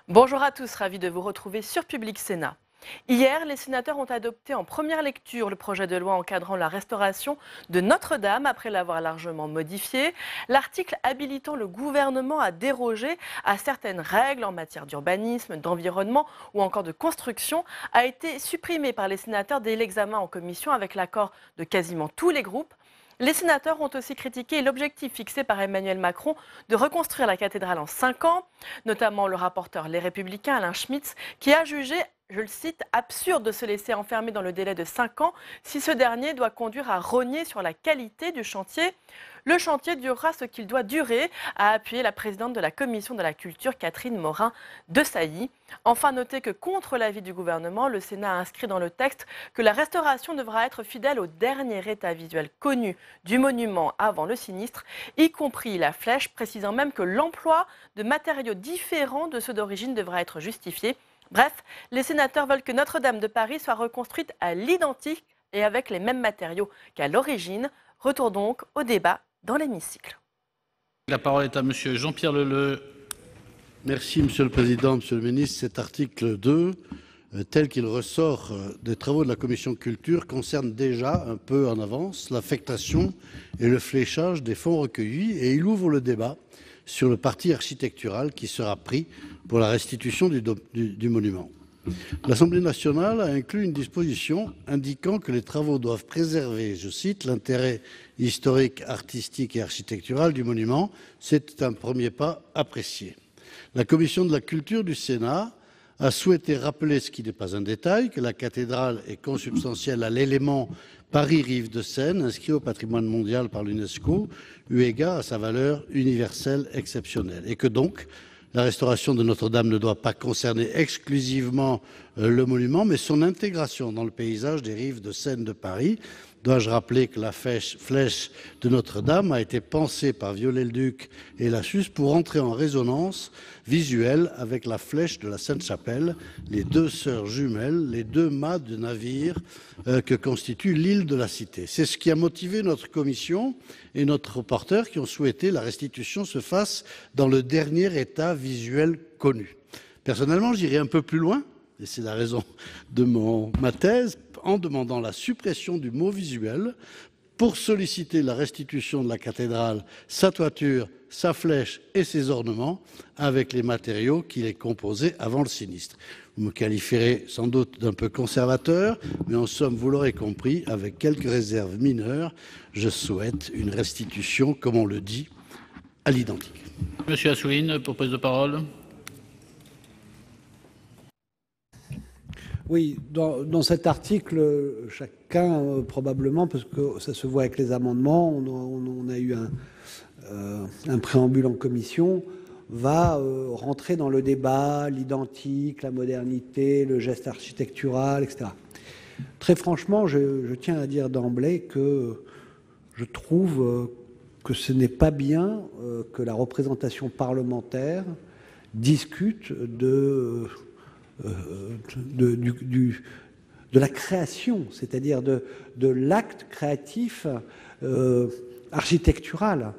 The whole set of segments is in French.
Bonjour à tous, ravi de vous retrouver sur Public Sénat. Hier, les sénateurs ont adopté en première lecture le projet de loi encadrant la restauration de Notre-Dame après l'avoir largement modifié. L'article habilitant le gouvernement à déroger à certaines règles en matière d'urbanisme, d'environnement ou encore de construction a été supprimé par les sénateurs dès l'examen en commission avec l'accord de quasiment tous les groupes. Les sénateurs ont aussi critiqué l'objectif fixé par Emmanuel Macron de reconstruire la cathédrale en 5 ans, notamment le rapporteur Les Républicains Alain Schmitz, qui a jugé, je le cite, absurde de se laisser enfermer dans le délai de 5 ans si ce dernier doit conduire à rogner sur la qualité du chantier. Le chantier durera ce qu'il doit durer, a appuyé la présidente de la Commission de la Culture, Catherine Morin-Desailly. Enfin, notez que contre l'avis du gouvernement, le Sénat a inscrit dans le texte que la restauration devra être fidèle au dernier état visuel connu du monument avant le sinistre, y compris la flèche, précisant même que l'emploi de matériaux différents de ceux d'origine devra être justifié. Bref, les sénateurs veulent que Notre-Dame de Paris soit reconstruite à l'identique et avec les mêmes matériaux qu'à l'origine. Retour donc au débat dans l'hémicycle. La parole est à Monsieur Jean-Pierre Leleux. Merci Monsieur le Président, Monsieur le Ministre. Cet article 2, tel qu'il ressort des travaux de la Commission Culture, concerne déjà un peu en avance l'affectation et le fléchage des fonds recueillis et il ouvre le débat sur le parti architectural qui sera pris pour la restitution du monument. L'Assemblée nationale a inclus une disposition indiquant que les travaux doivent préserver, je cite, l'intérêt historique, artistique et architectural du monument. C'est un premier pas apprécié. La Commission de la Culture du Sénat a souhaité rappeler, ce qui n'est pas un détail, que la cathédrale est consubstantielle à l'élément Paris Rive de Seine, inscrit au patrimoine mondial par l'UNESCO, eu égard à sa valeur universelle exceptionnelle, et que donc la restauration de Notre-Dame ne doit pas concerner exclusivement le monument, mais son intégration dans le paysage des rives de Seine de Paris. Dois-je rappeler que la flèche de Notre-Dame a été pensée par Viollet-le-Duc et Lassus pour entrer en résonance visuelle avec la flèche de la Sainte-Chapelle, les deux sœurs jumelles, les deux mâts de navire que constitue l'île de la Cité. C'est ce qui a motivé notre commission et notre rapporteur qui ont souhaité que la restitution se fasse dans le dernier état visuel connu. Personnellement, j'irai un peu plus loin, et c'est la raison de ma thèse, en demandant la suppression du mot visuel pour solliciter la restitution de la cathédrale, sa toiture, sa flèche et ses ornements avec les matériaux qui les composaient avant le sinistre. Vous me qualifierez sans doute d'un peu conservateur, mais en somme, vous l'aurez compris, avec quelques réserves mineures, je souhaite une restitution, comme on le dit, à l'identique. Monsieur Assouline, pour prise de parole. Oui, dans cet article, chacun, probablement, parce que ça se voit avec les amendements, on a eu un préambule en commission, va rentrer dans le débat, l'identique, la modernité, le geste architectural, etc. Très franchement, je tiens à dire d'emblée que je trouve que ce n'est pas bien que la représentation parlementaire discute de la création, c'est-à-dire de l'acte créatif architectural,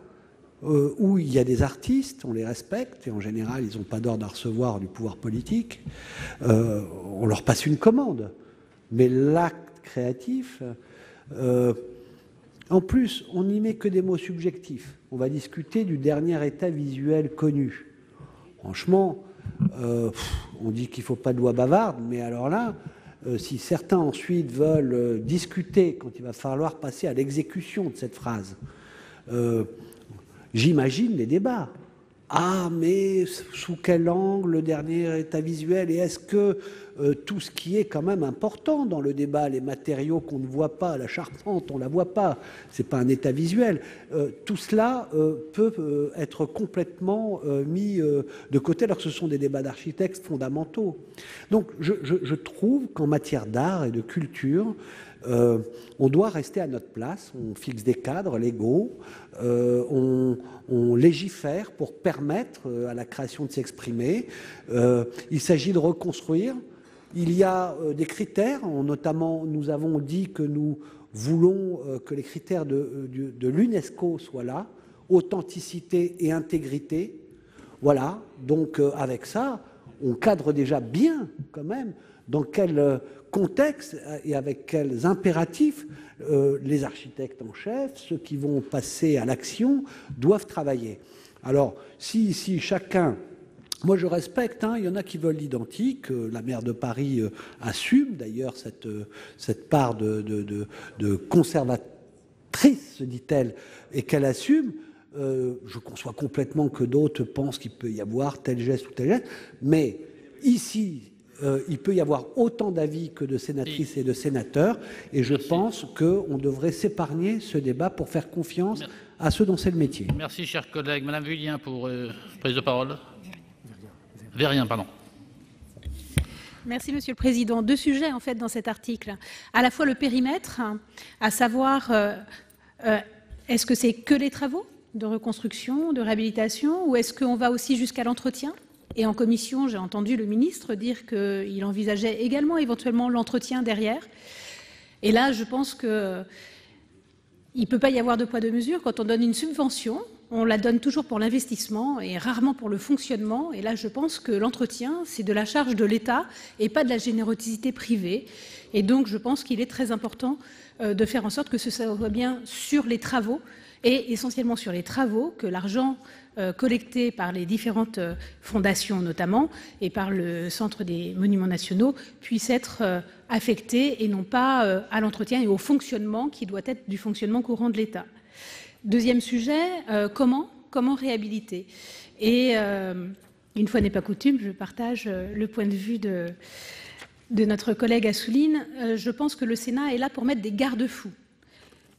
où il y a des artistes, on les respecte, et en général, ils n'ont pas d'ordre à recevoir du pouvoir politique, on leur passe une commande. Mais l'acte créatif, en plus, on n'y met que des mots subjectifs. On va discuter du dernier état visuel connu. Franchement, on dit qu'il ne faut pas de loi bavarde, mais alors là, si certains ensuite veulent discuter quand il va falloir passer à l'exécution de cette phrase, j'imagine les débats. Ah, mais sous quel angle le dernier état visuel? Et est-ce que tout ce qui est quand même important dans le débat, les matériaux qu'on ne voit pas, la charpente, on ne la voit pas, ce n'est pas un état visuel, tout cela peut être complètement mis de côté alors que ce sont des débats d'architectes fondamentaux. Donc je trouve qu'en matière d'art et de culture, on doit rester à notre place, on fixe des cadres légaux, on légifère pour permettre à la création de s'exprimer. Il s'agit de reconstruire. Il y a des critères, notamment nous avons dit que nous voulons que les critères de l'UNESCO soient là, authenticité et intégrité. Voilà, donc avec ça, on cadre déjà bien quand même dans quel contexte et avec quels impératifs les architectes en chef, ceux qui vont passer à l'action, doivent travailler. Alors, si chacun... Moi, je respecte, hein, il y en a qui veulent l'identique. La maire de Paris assume d'ailleurs cette part de conservatrice, se dit-elle, et qu'elle assume. Je conçois complètement que d'autres pensent qu'il peut y avoir tel geste ou tel geste, mais ici, il peut y avoir autant d'avis que de sénatrices et de sénateurs, et je pense qu'on devrait s'épargner ce débat pour faire confiance à ceux dont c'est le métier. Merci, cher collègue. Madame Vullien, pour prise de parole. Vérien, pardon. Merci, Monsieur le Président. Deux sujets, en fait, dans cet article. À la fois le périmètre, à savoir, est-ce que c'est que les travaux de reconstruction, de réhabilitation, ou est-ce qu'on va aussi jusqu'à l'entretien? Et en commission, j'ai entendu le ministre dire qu'il envisageait également éventuellement l'entretien derrière. Et là, je pense qu'il ne peut pas y avoir de poids de mesure. Quand on donne une subvention, on la donne toujours pour l'investissement et rarement pour le fonctionnement. Et là, je pense que l'entretien, c'est de la charge de l'État et pas de la générosité privée. Et donc, je pense qu'il est très important de faire en sorte que ce soit bien sur les travaux et essentiellement sur les travaux que l'argent collecté par les différentes fondations notamment et par le Centre des Monuments Nationaux puisse être affecté et non pas à l'entretien et au fonctionnement qui doit être du fonctionnement courant de l'État. Deuxième sujet, comment réhabiliter? Et une fois n'est pas coutume, je partage le point de vue de notre collègue Assouline. Je pense que le Sénat est là pour mettre des garde-fous.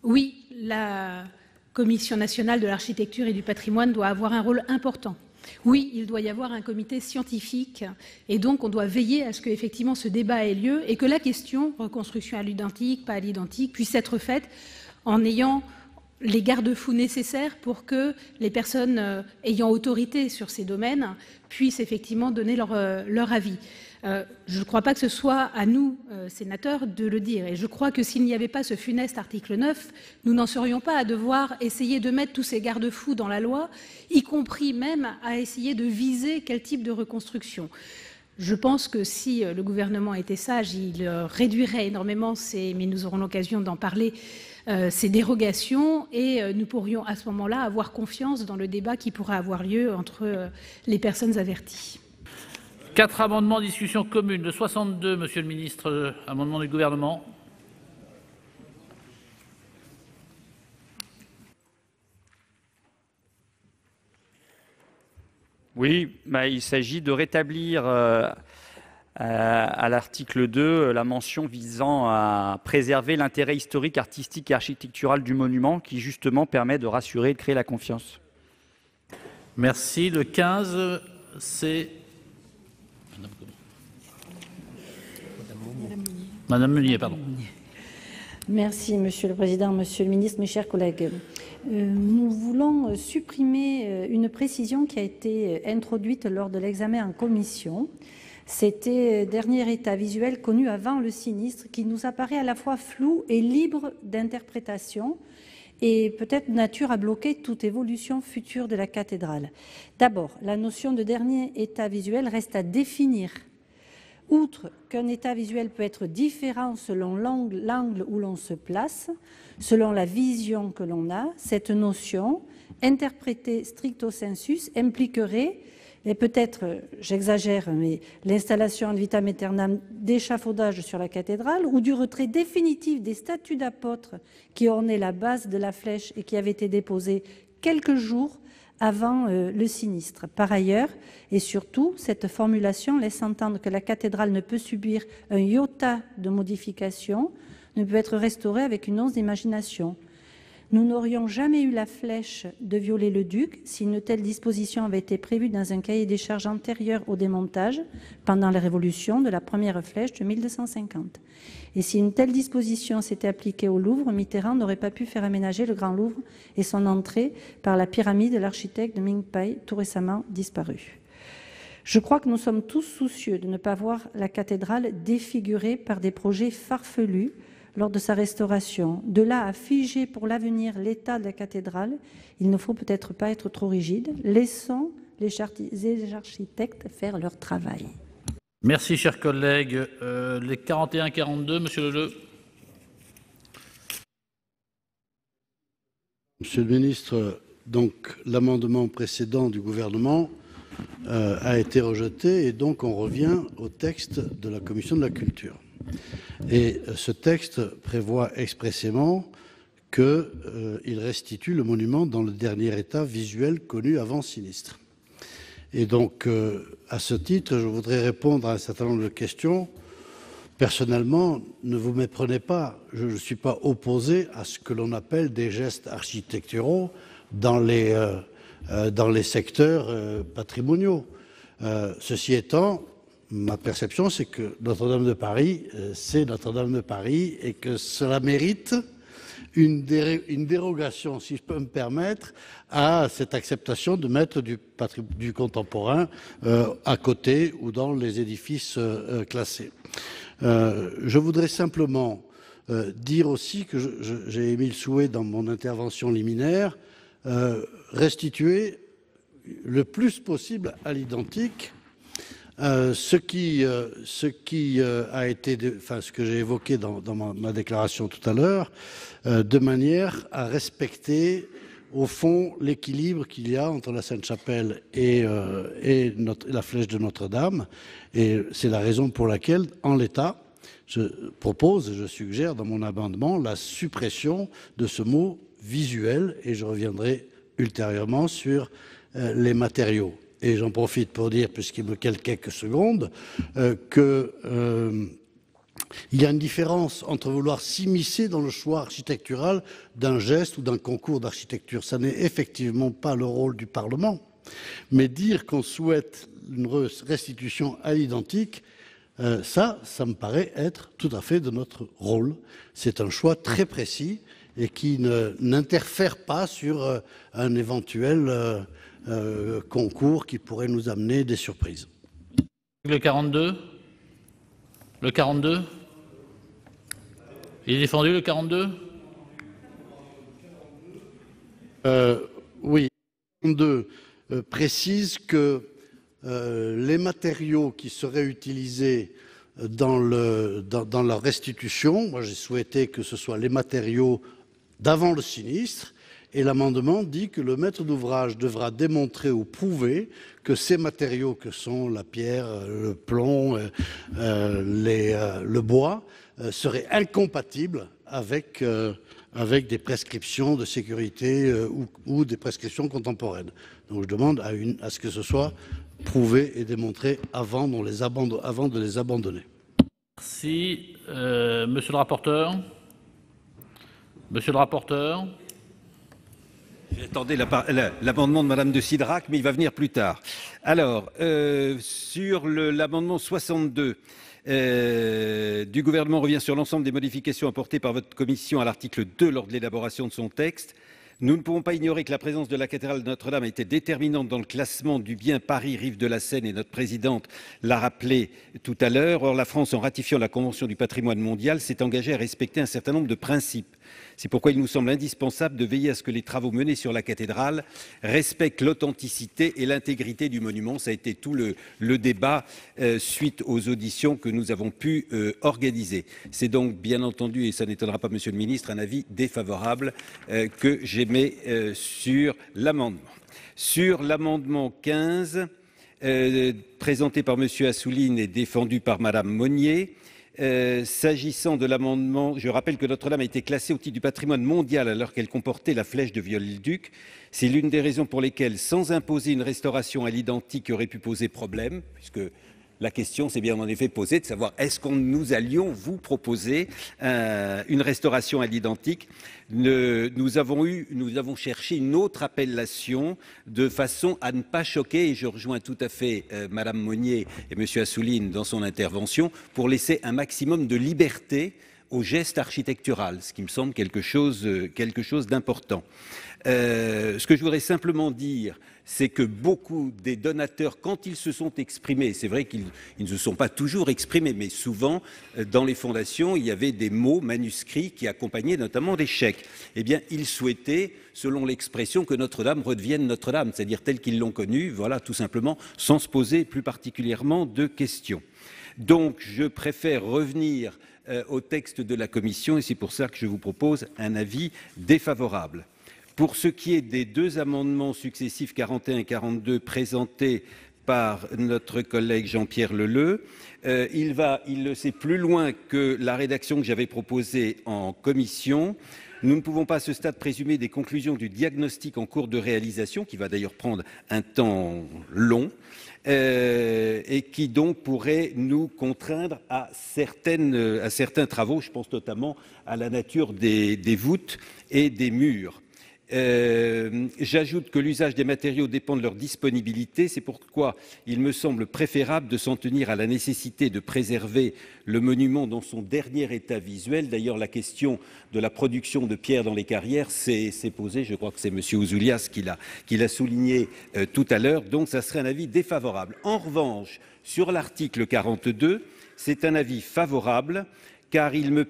Oui, la Commission nationale de l'architecture et du patrimoine doit avoir un rôle important. Oui, il doit y avoir un comité scientifique et donc on doit veiller à ce que effectivement ce débat ait lieu et que la question reconstruction à l'identique, pas à l'identique, puisse être faite en ayant les garde-fous nécessaires pour que les personnes ayant autorité sur ces domaines puissent effectivement donner leur avis. Je ne crois pas que ce soit à nous, sénateurs, de le dire. Et je crois que s'il n'y avait pas ce funeste article 9, nous n'en serions pas à devoir essayer de mettre tous ces garde-fous dans la loi, y compris même à essayer de viser quel type de reconstruction. Je pense que si le gouvernement était sage, il réduirait énormément, mais nous aurons l'occasion d'en parler, ces dérogations et nous pourrions à ce moment-là avoir confiance dans le débat qui pourra avoir lieu entre les personnes averties. 4 amendements en discussion commune. Le 62, Monsieur le Ministre, amendement du Gouvernement. Oui, il s'agit de rétablir à l'article 2 la mention visant à préserver l'intérêt historique, artistique et architectural du monument qui justement permet de rassurer et de créer la confiance. Merci. Le 15, c'est... Madame Meunier, pardon. Merci, Monsieur le Président, Monsieur le Ministre, mes chers collègues. Nous voulons supprimer une précision qui a été introduite lors de l'examen en commission. C'était dernier état visuel connu avant le sinistre qui nous apparaît à la fois flou et libre d'interprétation et peut-être nature à bloquer toute évolution future de la cathédrale. D'abord, la notion de dernier état visuel reste à définir. Outre qu'un état visuel peut être différent selon l'angle où l'on se place, selon la vision que l'on a, cette notion, interprétée stricto sensus, impliquerait, et peut-être, j'exagère, mais l'installation ad vitam aeternam d'échafaudage sur la cathédrale ou du retrait définitif des statues d'apôtres qui ornaient la base de la flèche et qui avaient été déposées quelques jours avant le sinistre. Par ailleurs, et surtout, cette formulation laisse entendre que la cathédrale ne peut subir un iota de modification, ne peut être restaurée avec une once d'imagination. Nous n'aurions jamais eu la flèche de Viollet-le-Duc si une telle disposition avait été prévue dans un cahier des charges antérieur au démontage pendant la révolution de la première flèche de 1250. Et si une telle disposition s'était appliquée au Louvre, Mitterrand n'aurait pas pu faire aménager le Grand Louvre et son entrée par la pyramide de l'architecte de Ming Pai, tout récemment disparu. Je crois que nous sommes tous soucieux de ne pas voir la cathédrale défigurée par des projets farfelus lors de sa restauration. De là à figer pour l'avenir l'état de la cathédrale, il ne faut peut-être pas être trop rigide. Laissons les architectes faire leur travail. Merci, chers collègues. Les 41-42, monsieur Leleux. Monsieur le ministre, donc l'amendement précédent du gouvernement a été rejeté et donc on revient au texte de la commission de la culture. Et ce texte prévoit expressément qu'il restitue le monument dans le dernier état visuel connu avant sinistre. Et donc, à ce titre, je voudrais répondre à un certain nombre de questions. Personnellement, ne vous méprenez pas, je ne suis pas opposé à ce que l'on appelle des gestes architecturaux dans les secteurs patrimoniaux. Ceci étant, ma perception, c'est que Notre-Dame de Paris, c'est Notre-Dame de Paris et que cela mérite une dérogation, si je peux me permettre, à cette acceptation de mettre du contemporain à côté ou dans les édifices classés. Je voudrais simplement dire aussi que j'ai émis le souhait dans mon intervention liminaire restituer le plus possible à l'identique ce que j'ai évoqué dans ma déclaration tout à l'heure, de manière à respecter au fond l'équilibre qu'il y a entre la Sainte-Chapelle et la flèche de Notre-Dame. Et c'est la raison pour laquelle, en l'état, je propose et je suggère dans mon amendement la suppression de ce mot visuel, et je reviendrai ultérieurement sur les matériaux. Et j'en profite pour dire, puisqu'il me reste quelques secondes, qu'il y a une différence entre vouloir s'immiscer dans le choix architectural d'un geste ou d'un concours d'architecture. Ça n'est effectivement pas le rôle du Parlement. Mais dire qu'on souhaite une restitution à l'identique, ça me paraît être tout à fait de notre rôle. C'est un choix très précis et qui n'interfère pas sur un éventuel concours qui pourrait nous amener des surprises. Le 42 ? Le 42 ? Il est défendu, le 42 ? Oui. Le 42 précise que les matériaux qui seraient utilisés dans la restitution, moi j'ai souhaité que ce soit les matériaux d'avant le sinistre, et l'amendement dit que le maître d'ouvrage devra démontrer ou prouver que ces matériaux que sont la pierre, le plomb, le bois, seraient incompatibles avec des prescriptions de sécurité ou des prescriptions contemporaines. Donc je demande à ce que ce soit prouvé et démontré avant de les abandonner. Merci. Monsieur le rapporteur. Monsieur le rapporteur. J'attendais l'amendement de Madame de Cidrac, mais il va venir plus tard. Alors, sur l'amendement 62, du gouvernement revient sur l'ensemble des modifications apportées par votre commission à l'article 2 lors de l'élaboration de son texte. Nous ne pouvons pas ignorer que la présence de la cathédrale de Notre-Dame a été déterminante dans le classement du bien Paris, rive de la Seine, et notre présidente l'a rappelé tout à l'heure. Or, la France, en ratifiant la Convention du patrimoine mondial, s'est engagée à respecter un certain nombre de principes. C'est pourquoi il nous semble indispensable de veiller à ce que les travaux menés sur la cathédrale respectent l'authenticité et l'intégrité du monument. Ça a été tout le débat suite aux auditions que nous avons pu organiser. C'est donc bien entendu, et ça n'étonnera pas Monsieur le Ministre, un avis défavorable que j'émets sur l'amendement. Sur l'amendement 15, présenté par Monsieur Assouline et défendu par Madame Monnier, s'agissant de l'amendement, je rappelle que Notre-Dame a été classée au titre du patrimoine mondial alors qu'elle comportait la flèche de Viollet-le-Duc. C'est l'une des raisons pour lesquelles, sans imposer une restauration à l'identique, aurait pu poser problème, puisque la question s'est bien en effet posée de savoir est-ce que nous allions vous proposer une restauration à l'identique. Nous avons cherché une autre appellation de façon à ne pas choquer, et je rejoins tout à fait Madame Monnier et Monsieur Assouline dans son intervention, pour laisser un maximum de liberté au geste architectural, ce qui me semble quelque chose d'important. Ce que je voudrais simplement dire, c'est que beaucoup des donateurs, quand ils se sont exprimés, c'est vrai qu'ils ne se sont pas toujours exprimés, mais souvent, dans les fondations, il y avait des mots manuscrits qui accompagnaient notamment des chèques. Eh bien, ils souhaitaient, selon l'expression, que Notre-Dame redevienne Notre-Dame, c'est-à-dire telle qu'ils l'ont connue, voilà, tout simplement, sans se poser plus particulièrement de questions. Donc, je préfère revenir au texte de la Commission, et c'est pour ça que je vous propose un avis défavorable. Pour ce qui est des deux amendements successifs 41 et 42 présentés par notre collègue Jean-Pierre Leleux, il sait plus loin que la rédaction que j'avais proposée en commission. Nous ne pouvons pas à ce stade présumer des conclusions du diagnostic en cours de réalisation, qui va d'ailleurs prendre un temps long, et qui donc pourrait nous contraindre à certains travaux. Je pense notamment à la nature des voûtes et des murs. J'ajoute que l'usage des matériaux dépend de leur disponibilité. C'est pourquoi il me semble préférable de s'en tenir à la nécessité de préserver le monument dans son dernier état visuel. D'ailleurs, la question de la production de pierre dans les carrières s'est posée. Je crois que c'est M. Ouzoulias qui l'a souligné tout à l'heure. Donc, ça serait un avis défavorable. En revanche, sur l'article 42, c'est un avis favorable, car il me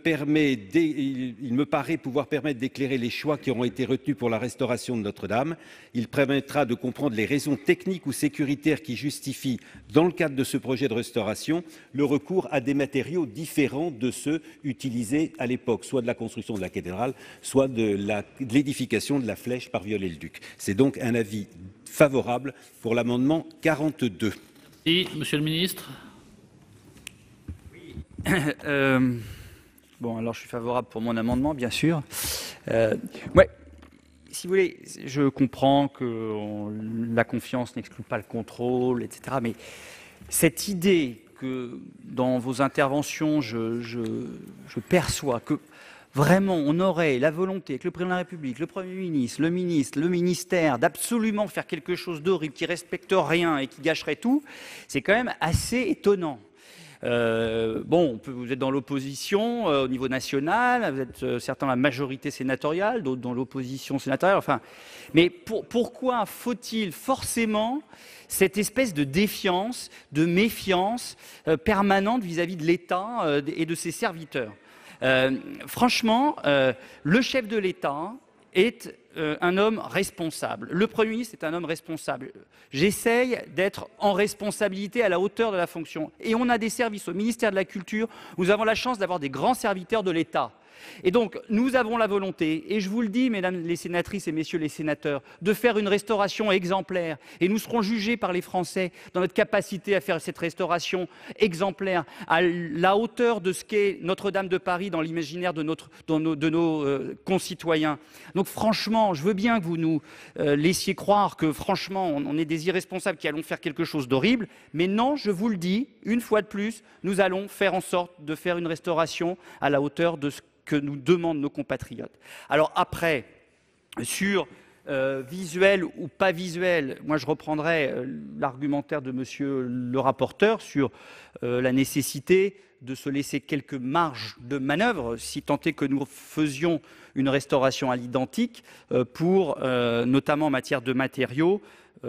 paraît pouvoir permettre d'éclairer les choix qui auront été retenus pour la restauration de Notre-Dame. Il permettra de comprendre les raisons techniques ou sécuritaires qui justifient, dans le cadre de ce projet de restauration, le recours à des matériaux différents de ceux utilisés à l'époque, soit de la construction de la cathédrale, soit de l'édification de la flèche par Viollet-le-Duc. C'est donc un avis favorable pour l'amendement 42. Et Monsieur le Ministre. Bon, alors je suis favorable pour mon amendement, bien sûr. Ouais, si vous voulez, je comprends que la confiance n'exclut pas le contrôle, etc. Mais cette idée que dans vos interventions, je perçois que vraiment on aurait la volonté avec le président de la République, le Premier ministre, le ministère, d'absolument faire quelque chose d'horrible, qui respecte rien et qui gâcherait tout, c'est quand même assez étonnant. Bon, vous êtes dans l'opposition au niveau national, vous êtes certains la majorité sénatoriale, d'autres dans l'opposition sénatoriale. Enfin, mais pourquoi faut-il forcément cette espèce de défiance, de méfiance permanente vis-à-vis de l'État et de ses serviteurs? Franchement, le chef de l'État est un homme responsable. Le Premier ministre est un homme responsable. J'essaye d'être en responsabilité à la hauteur de la fonction. Et on a des services au ministère de la Culture, nous avons la chance d'avoir des grands serviteurs de l'État. Et donc, nous avons la volonté, et je vous le dis, mesdames les sénatrices et messieurs les sénateurs, de faire une restauration exemplaire. Et nous serons jugés par les Français dans notre capacité à faire cette restauration exemplaire à la hauteur de ce qu'est Notre-Dame de Paris dans l'imaginaire de nos concitoyens. Donc, franchement, je veux bien que vous nous laissiez croire que, franchement, on est des irresponsables qui allons faire quelque chose d'horrible. Mais non, je vous le dis, une fois de plus, nous allons faire en sorte de faire une restauration à la hauteur de ce que nous demandent nos compatriotes. Alors après, sur visuel ou pas visuel, moi je reprendrai l'argumentaire de monsieur le rapporteur sur la nécessité de se laisser quelques marges de manœuvre, si tant est que nous faisions une restauration à l'identique, pour, notamment en matière de matériaux,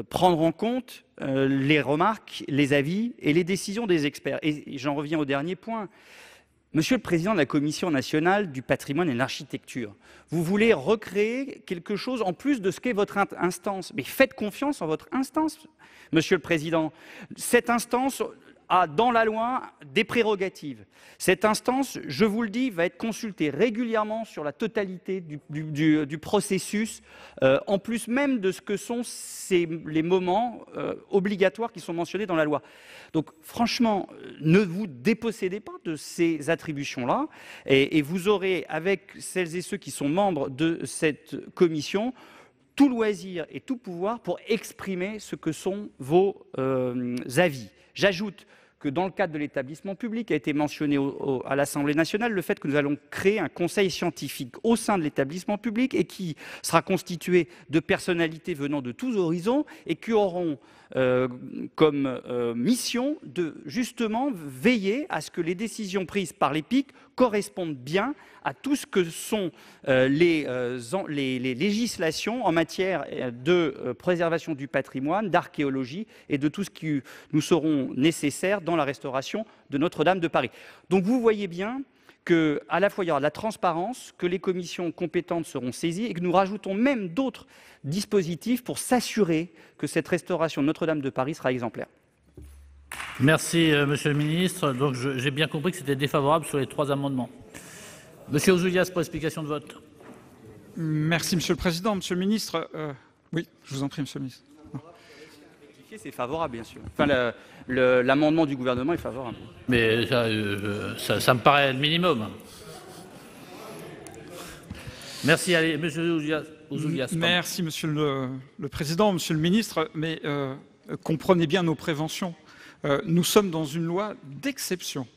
prendre en compte les remarques, les avis et les décisions des experts. Et j'en reviens au dernier point. Monsieur le Président de la Commission nationale du patrimoine et de l'architecture, vous voulez recréer quelque chose en plus de ce qu'est votre instance. Mais faites confiance en votre instance, Monsieur le Président. Cette instance a dans la loi des prérogatives. Cette instance, je vous le dis, va être consultée régulièrement sur la totalité du processus, en plus même de ce que sont les moments obligatoires qui sont mentionnés dans la loi. Donc franchement, ne vous dépossédez pas de ces attributions-là, et vous aurez, avec celles et ceux qui sont membres de cette commission, tout loisir et tout pouvoir pour exprimer ce que sont vos avis. J'ajoute que dans le cadre de l'établissement public a été mentionné à l'Assemblée nationale le fait que nous allons créer un conseil scientifique au sein de l'établissement public et qui sera constitué de personnalités venant de tous horizons et qui auront comme mission de justement veiller à ce que les décisions prises par l'EPIC correspondent bien à tout ce que sont les législations en matière de préservation du patrimoine, d'archéologie et de tout ce qui nous seront nécessaires dans la restauration de Notre-Dame de Paris. Donc vous voyez bien qu'à la fois il y aura de la transparence, que les commissions compétentes seront saisies et que nous rajoutons même d'autres dispositifs pour s'assurer que cette restauration de Notre-Dame de Paris sera exemplaire. Merci, Monsieur le Ministre. Donc j'ai bien compris que c'était défavorable sur les 3 amendements. Monsieur Ouzoulias, pour explication de vote. Merci, Monsieur le Président. Monsieur le Ministre, oui, je vous en prie, Monsieur le Ministre. C'est favorable, bien sûr. Enfin, l'amendement du gouvernement est favorable. Mais ça me paraît le minimum. Merci, allez, Monsieur Ouzoulias. Merci, Monsieur le Président, Monsieur le Ministre, mais comprenez bien nos préventions. Nous sommes dans une loi d'exception.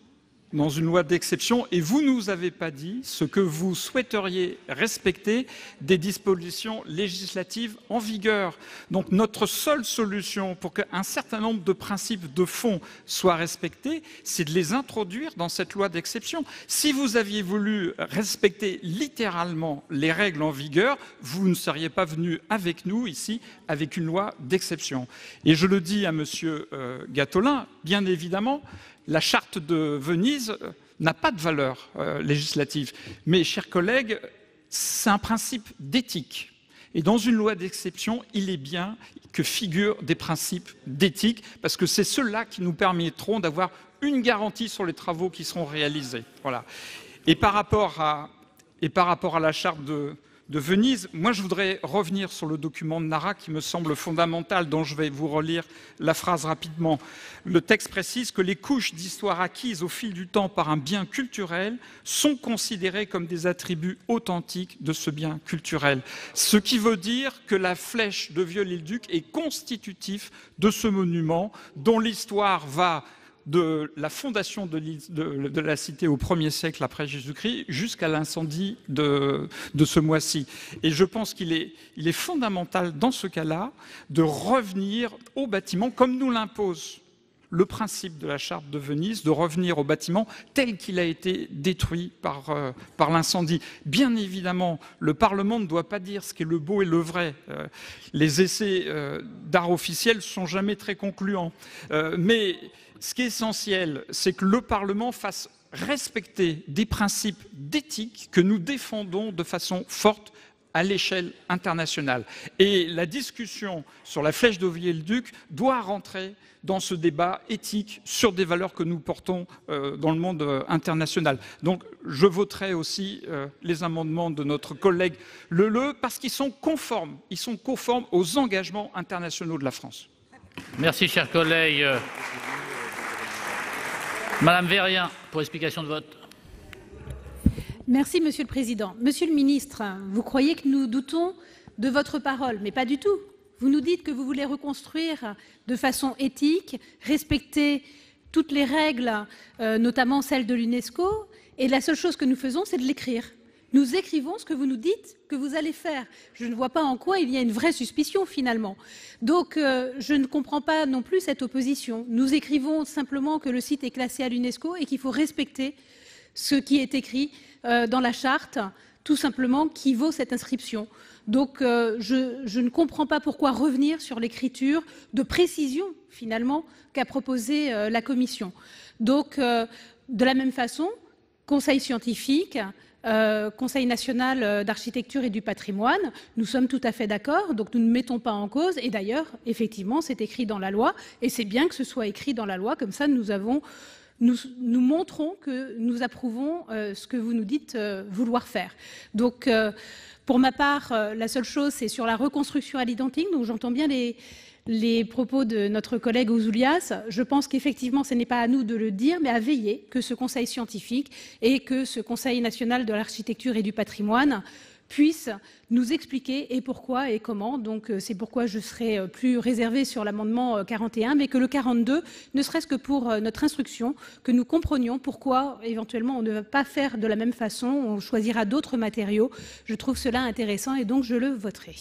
Et vous ne nous avez pas dit ce que vous souhaiteriez respecter des dispositions législatives en vigueur. Donc notre seule solution pour qu'un certain nombre de principes de fond soient respectés, c'est de les introduire dans cette loi d'exception. Si vous aviez voulu respecter littéralement les règles en vigueur, vous ne seriez pas venu avec nous ici avec une loi d'exception. Et je le dis à Monsieur Gattolin, bien évidemment, la charte de Venise n'a pas de valeur législative. Mais, chers collègues, c'est un principe d'éthique. Et dans une loi d'exception, il est bien que figurent des principes d'éthique, parce que c'est ceux-là qui nous permettront d'avoir une garantie sur les travaux qui seront réalisés. Voilà. Et par rapport à la charte de Venise, moi je voudrais revenir sur le document de Nara qui me semble fondamental, dont je vais vous relire la phrase rapidement. Le texte précise que les couches d'histoire acquises au fil du temps par un bien culturel sont considérées comme des attributs authentiques de ce bien culturel. Ce qui veut dire que la flèche de Viollet-le-Duc est constitutif de ce monument dont l'histoire va de la fondation de la cité au 1er siècle après Jésus-Christ jusqu'à l'incendie de ce mois-ci. Et je pense qu'il est fondamental dans ce cas-là de revenir au bâtiment comme nous l'impose le principe de la charte de Venise, de revenir au bâtiment tel qu'il a été détruit par l'incendie. Bien évidemment, le Parlement ne doit pas dire ce qui est le beau et le vrai. Les essais d'art officiel ne sont jamais très concluants. Mais ce qui est essentiel, c'est que le Parlement fasse respecter des principes d'éthique que nous défendons de façon forte à l'échelle internationale. Et la discussion sur la flèche de Viollet-le-Duc doit rentrer dans ce débat éthique sur des valeurs que nous portons dans le monde international. Donc je voterai aussi les amendements de notre collègue Leleux parce qu'ils sont conformes aux engagements internationaux de la France. Merci, chers collègues. Madame Vérien, pour explication de vote. Merci, Monsieur le Président. Monsieur le Ministre, vous croyez que nous doutons de votre parole, mais pas du tout. Vous nous dites que vous voulez reconstruire de façon éthique, respecter toutes les règles, notamment celles de l'UNESCO, et la seule chose que nous faisons, c'est de l'écrire. Nous écrivons ce que vous nous dites que vous allez faire. Je ne vois pas en quoi il y a une vraie suspicion, finalement. Donc, je ne comprends pas non plus cette opposition. Nous écrivons simplement que le site est classé à l'UNESCO et qu'il faut respecter ce qui est écrit dans la charte, tout simplement, qui vaut cette inscription. Donc, je ne comprends pas pourquoi revenir sur l'écriture de précision, finalement, qu'a proposé la Commission. Donc, de la même façon, Conseil scientifique, Conseil national d'architecture et du patrimoine, nous sommes tout à fait d'accord, donc nous ne mettons pas en cause, et d'ailleurs, effectivement, c'est écrit dans la loi, et c'est bien que ce soit écrit dans la loi, comme ça nous montrons que nous approuvons ce que vous nous dites vouloir faire. Donc, pour ma part, la seule chose, c'est sur la reconstruction à l'identique, donc j'entends bien les propos de notre collègue Ouzoulias. Je pense qu'effectivement, ce n'est pas à nous de le dire, mais à veiller que ce conseil scientifique et que ce Conseil national de l'architecture et du patrimoine puisse nous expliquer et pourquoi et comment. Donc c'est pourquoi je serai plus réservée sur l'amendement 41, mais que le 42, ne serait-ce que pour notre instruction, que nous comprenions pourquoi éventuellement on ne va pas faire de la même façon, on choisira d'autres matériaux. Je trouve cela intéressant et donc je le voterai.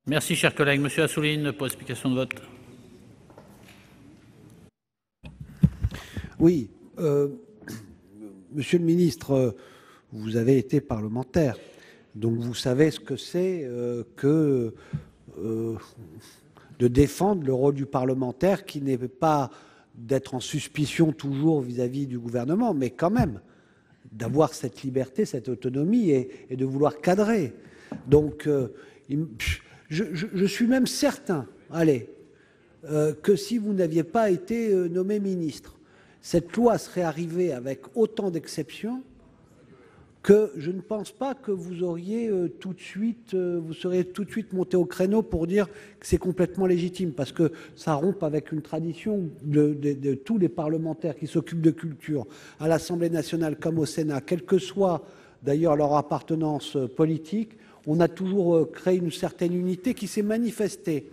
Merci, cher collègue. Monsieur Assouline, pour explication de vote. Oui, monsieur le ministre, vous avez été parlementaire. Donc vous savez ce que c'est que de défendre le rôle du parlementaire qui n'est pas d'être en suspicion toujours vis-à-vis du gouvernement, mais quand même d'avoir cette liberté, cette autonomie et de vouloir cadrer. Donc je suis même certain, que si vous n'aviez pas été nommé ministre, cette loi serait arrivée avec autant d'exceptions que je ne pense pas que vous auriez tout de suite, vous seriez tout de suite monté au créneau pour dire que c'est complètement légitime, parce que ça rompt avec une tradition de tous les parlementaires qui s'occupent de culture, à l'Assemblée nationale comme au Sénat, quelle que soit d'ailleurs leur appartenance politique. On a toujours créé une certaine unité qui s'est manifestée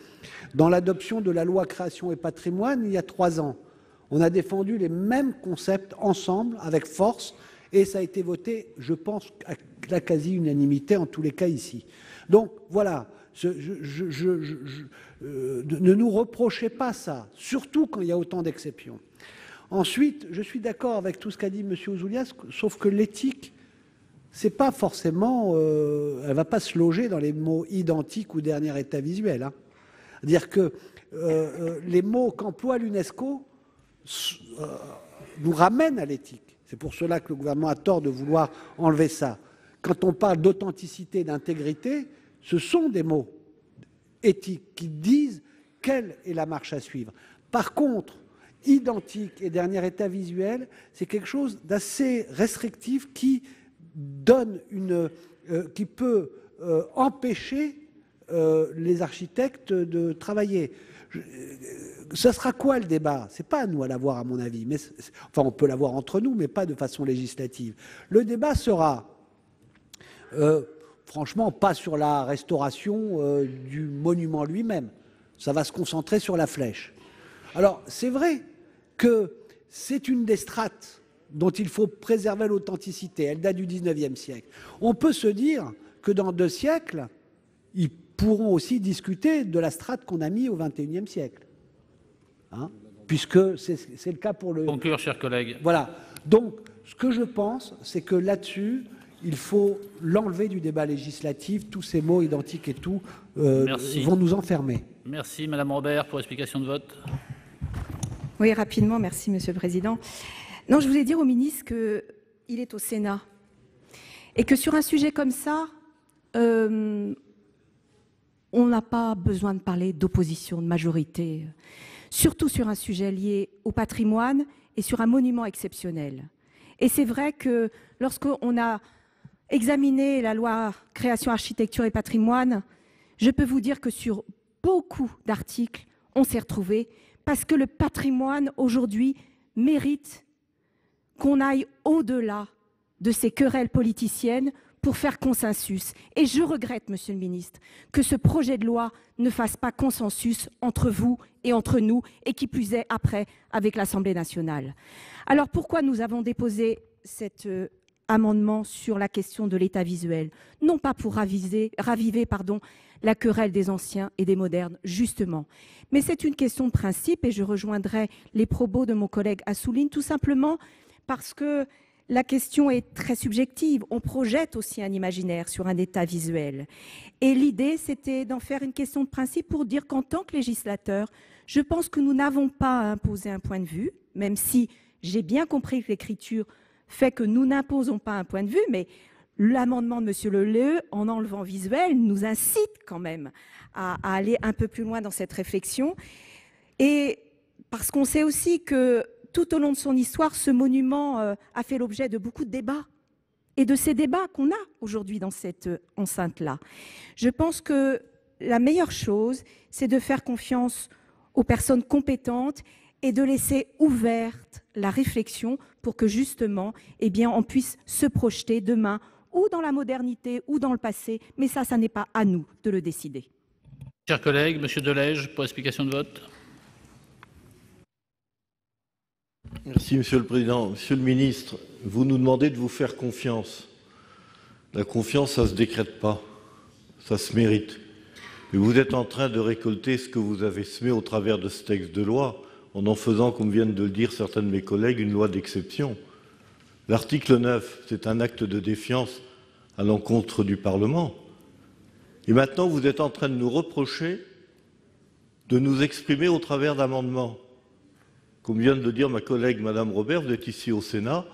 dans l'adoption de la loi création et patrimoine il y a 3 ans. On a défendu les mêmes concepts ensemble, avec force, et ça a été voté, je pense, à la quasi-unanimité, en tous les cas ici. Donc voilà, ne nous reprochez pas ça, surtout quand il y a autant d'exceptions. Ensuite, je suis d'accord avec tout ce qu'a dit M. Ouzoulias, sauf que l'éthique, c'est pas forcément, elle va pas se loger dans les mots identiques ou dernier état visuel. Hein. C'est-à-dire que les mots qu'emploie l'UNESCO nous ramènent à l'éthique. C'est pour cela que le gouvernement a tort de vouloir enlever ça. Quand on parle d'authenticité et d'intégrité, ce sont des mots éthiques qui disent quelle est la marche à suivre. Par contre, identique et dernier état visuel, c'est quelque chose d'assez restrictif qui donne qui peut empêcher les architectes de travailler. Ce sera quoi le débat? C'est pas à nous à l'avoir, à mon avis. Mais enfin, on peut l'avoir entre nous, mais pas de façon législative. Le débat sera, franchement, pas sur la restauration du monument lui-même. Ça va se concentrer sur la flèche. Alors, c'est vrai que c'est une des strates dont il faut préserver l'authenticité. Elle date du 19e siècle. On peut se dire que dans 2 siècles, ils pourront aussi discuter de la strate qu'on a mise au XXIe siècle. Hein, puisque c'est le cas pour le... Conclure, chers collègues. Voilà. Donc, ce que je pense, c'est que là-dessus, il faut l'enlever du débat législatif. Tous ces mots identiques et tout vont nous enfermer. Merci, Madame Robert, pour explication de vote. Oui, rapidement, merci, Monsieur le Président. Non, je voulais dire au ministre qu'il est au Sénat et que sur un sujet comme ça, on n'a pas besoin de parler d'opposition, de majorité, surtout sur un sujet lié au patrimoine et sur un monument exceptionnel. Et c'est vrai que lorsqu'on a examiné la loi création, architecture et patrimoine, je peux vous dire que sur beaucoup d'articles, on s'est retrouvés parce que le patrimoine aujourd'hui mérite qu'on aille au-delà de ces querelles politiciennes pour faire consensus. Et je regrette, Monsieur le Ministre, que ce projet de loi ne fasse pas consensus entre vous et entre nous, et qui plus est après avec l'Assemblée nationale. Alors pourquoi nous avons déposé cet amendement sur la question de l'état visuel? Non pas pour raviver la querelle des anciens et des modernes, justement. Mais c'est une question de principe, et je rejoindrai les propos de mon collègue Assouline, tout simplement parce que la question est très subjective. On projette aussi un imaginaire sur un état visuel. Et l'idée, c'était d'en faire une question de principe pour dire qu'en tant que législateur, je pense que nous n'avons pas à imposer un point de vue, même si j'ai bien compris que l'écriture fait que nous n'imposons pas un point de vue, mais l'amendement de M. Leleux, en enlevant visuel, nous incite quand même à aller un peu plus loin dans cette réflexion. Et parce qu'on sait aussi que tout au long de son histoire, ce monument a fait l'objet de beaucoup de débats. Et de ces débats qu'on a aujourd'hui dans cette enceinte-là. Je pense que la meilleure chose, c'est de faire confiance aux personnes compétentes et de laisser ouverte la réflexion pour que justement, eh bien, on puisse se projeter demain ou dans la modernité ou dans le passé, mais ça n'est pas à nous de le décider. Chers collègues, Monsieur Delège, pour explication de vote. Merci, Monsieur le Président. Monsieur le Ministre, vous nous demandez de vous faire confiance. La confiance, ça ne se décrète pas, ça se mérite. Et vous êtes en train de récolter ce que vous avez semé au travers de ce texte de loi, en faisant, comme viennent de le dire certains de mes collègues, une loi d'exception. L'article 9, c'est un acte de défiance à l'encontre du Parlement. Et maintenant, vous êtes en train de nous reprocher de nous exprimer au travers d'amendements. Comme vient de le dire ma collègue Madame Robert, vous êtes ici au Sénat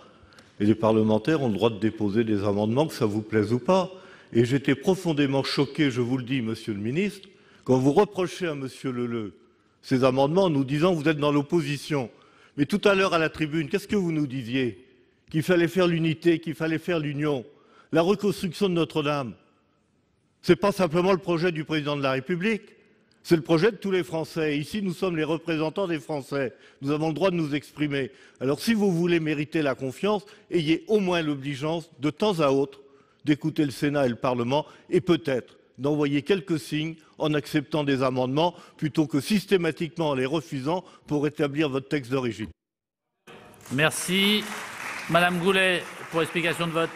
et les parlementaires ont le droit de déposer des amendements, que ça vous plaise ou pas. Et j'étais profondément choqué, je vous le dis, Monsieur le Ministre, quand vous reprochez à Monsieur Leleux ces amendements en nous disant que vous êtes dans l'opposition. Mais tout à l'heure à la tribune, qu'est-ce que vous nous disiez? Qu'il fallait faire l'unité, qu'il fallait faire l'union. La reconstruction de Notre-Dame, ce n'est pas simplement le projet du Président de la République. C'est le projet de tous les Français. Ici, nous sommes les représentants des Français. Nous avons le droit de nous exprimer. Alors, si vous voulez mériter la confiance, ayez au moins l'obligeance, de temps à autre, d'écouter le Sénat et le Parlement, et peut-être d'envoyer quelques signes en acceptant des amendements, plutôt que systématiquement en les refusant pour rétablir votre texte d'origine. Merci. Madame Goulet, pour explication de vote.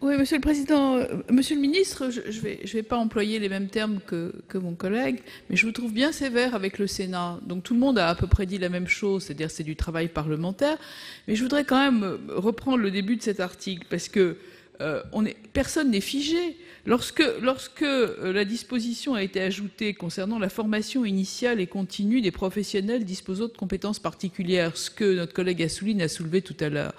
Oui, Monsieur le Président, Monsieur le Ministre, je vais pas employer les mêmes termes que mon collègue, mais je vous trouve bien sévère avec le Sénat. Donc tout le monde a à peu près dit la même chose, c'est-à-dire c'est du travail parlementaire. Mais je voudrais quand même reprendre le début de cet article, parce que personne n'est figé. Lorsque la disposition a été ajoutée concernant la formation initiale et continue des professionnels disposant de compétences particulières, ce que notre collègue Assouline a soulevé tout à l'heure,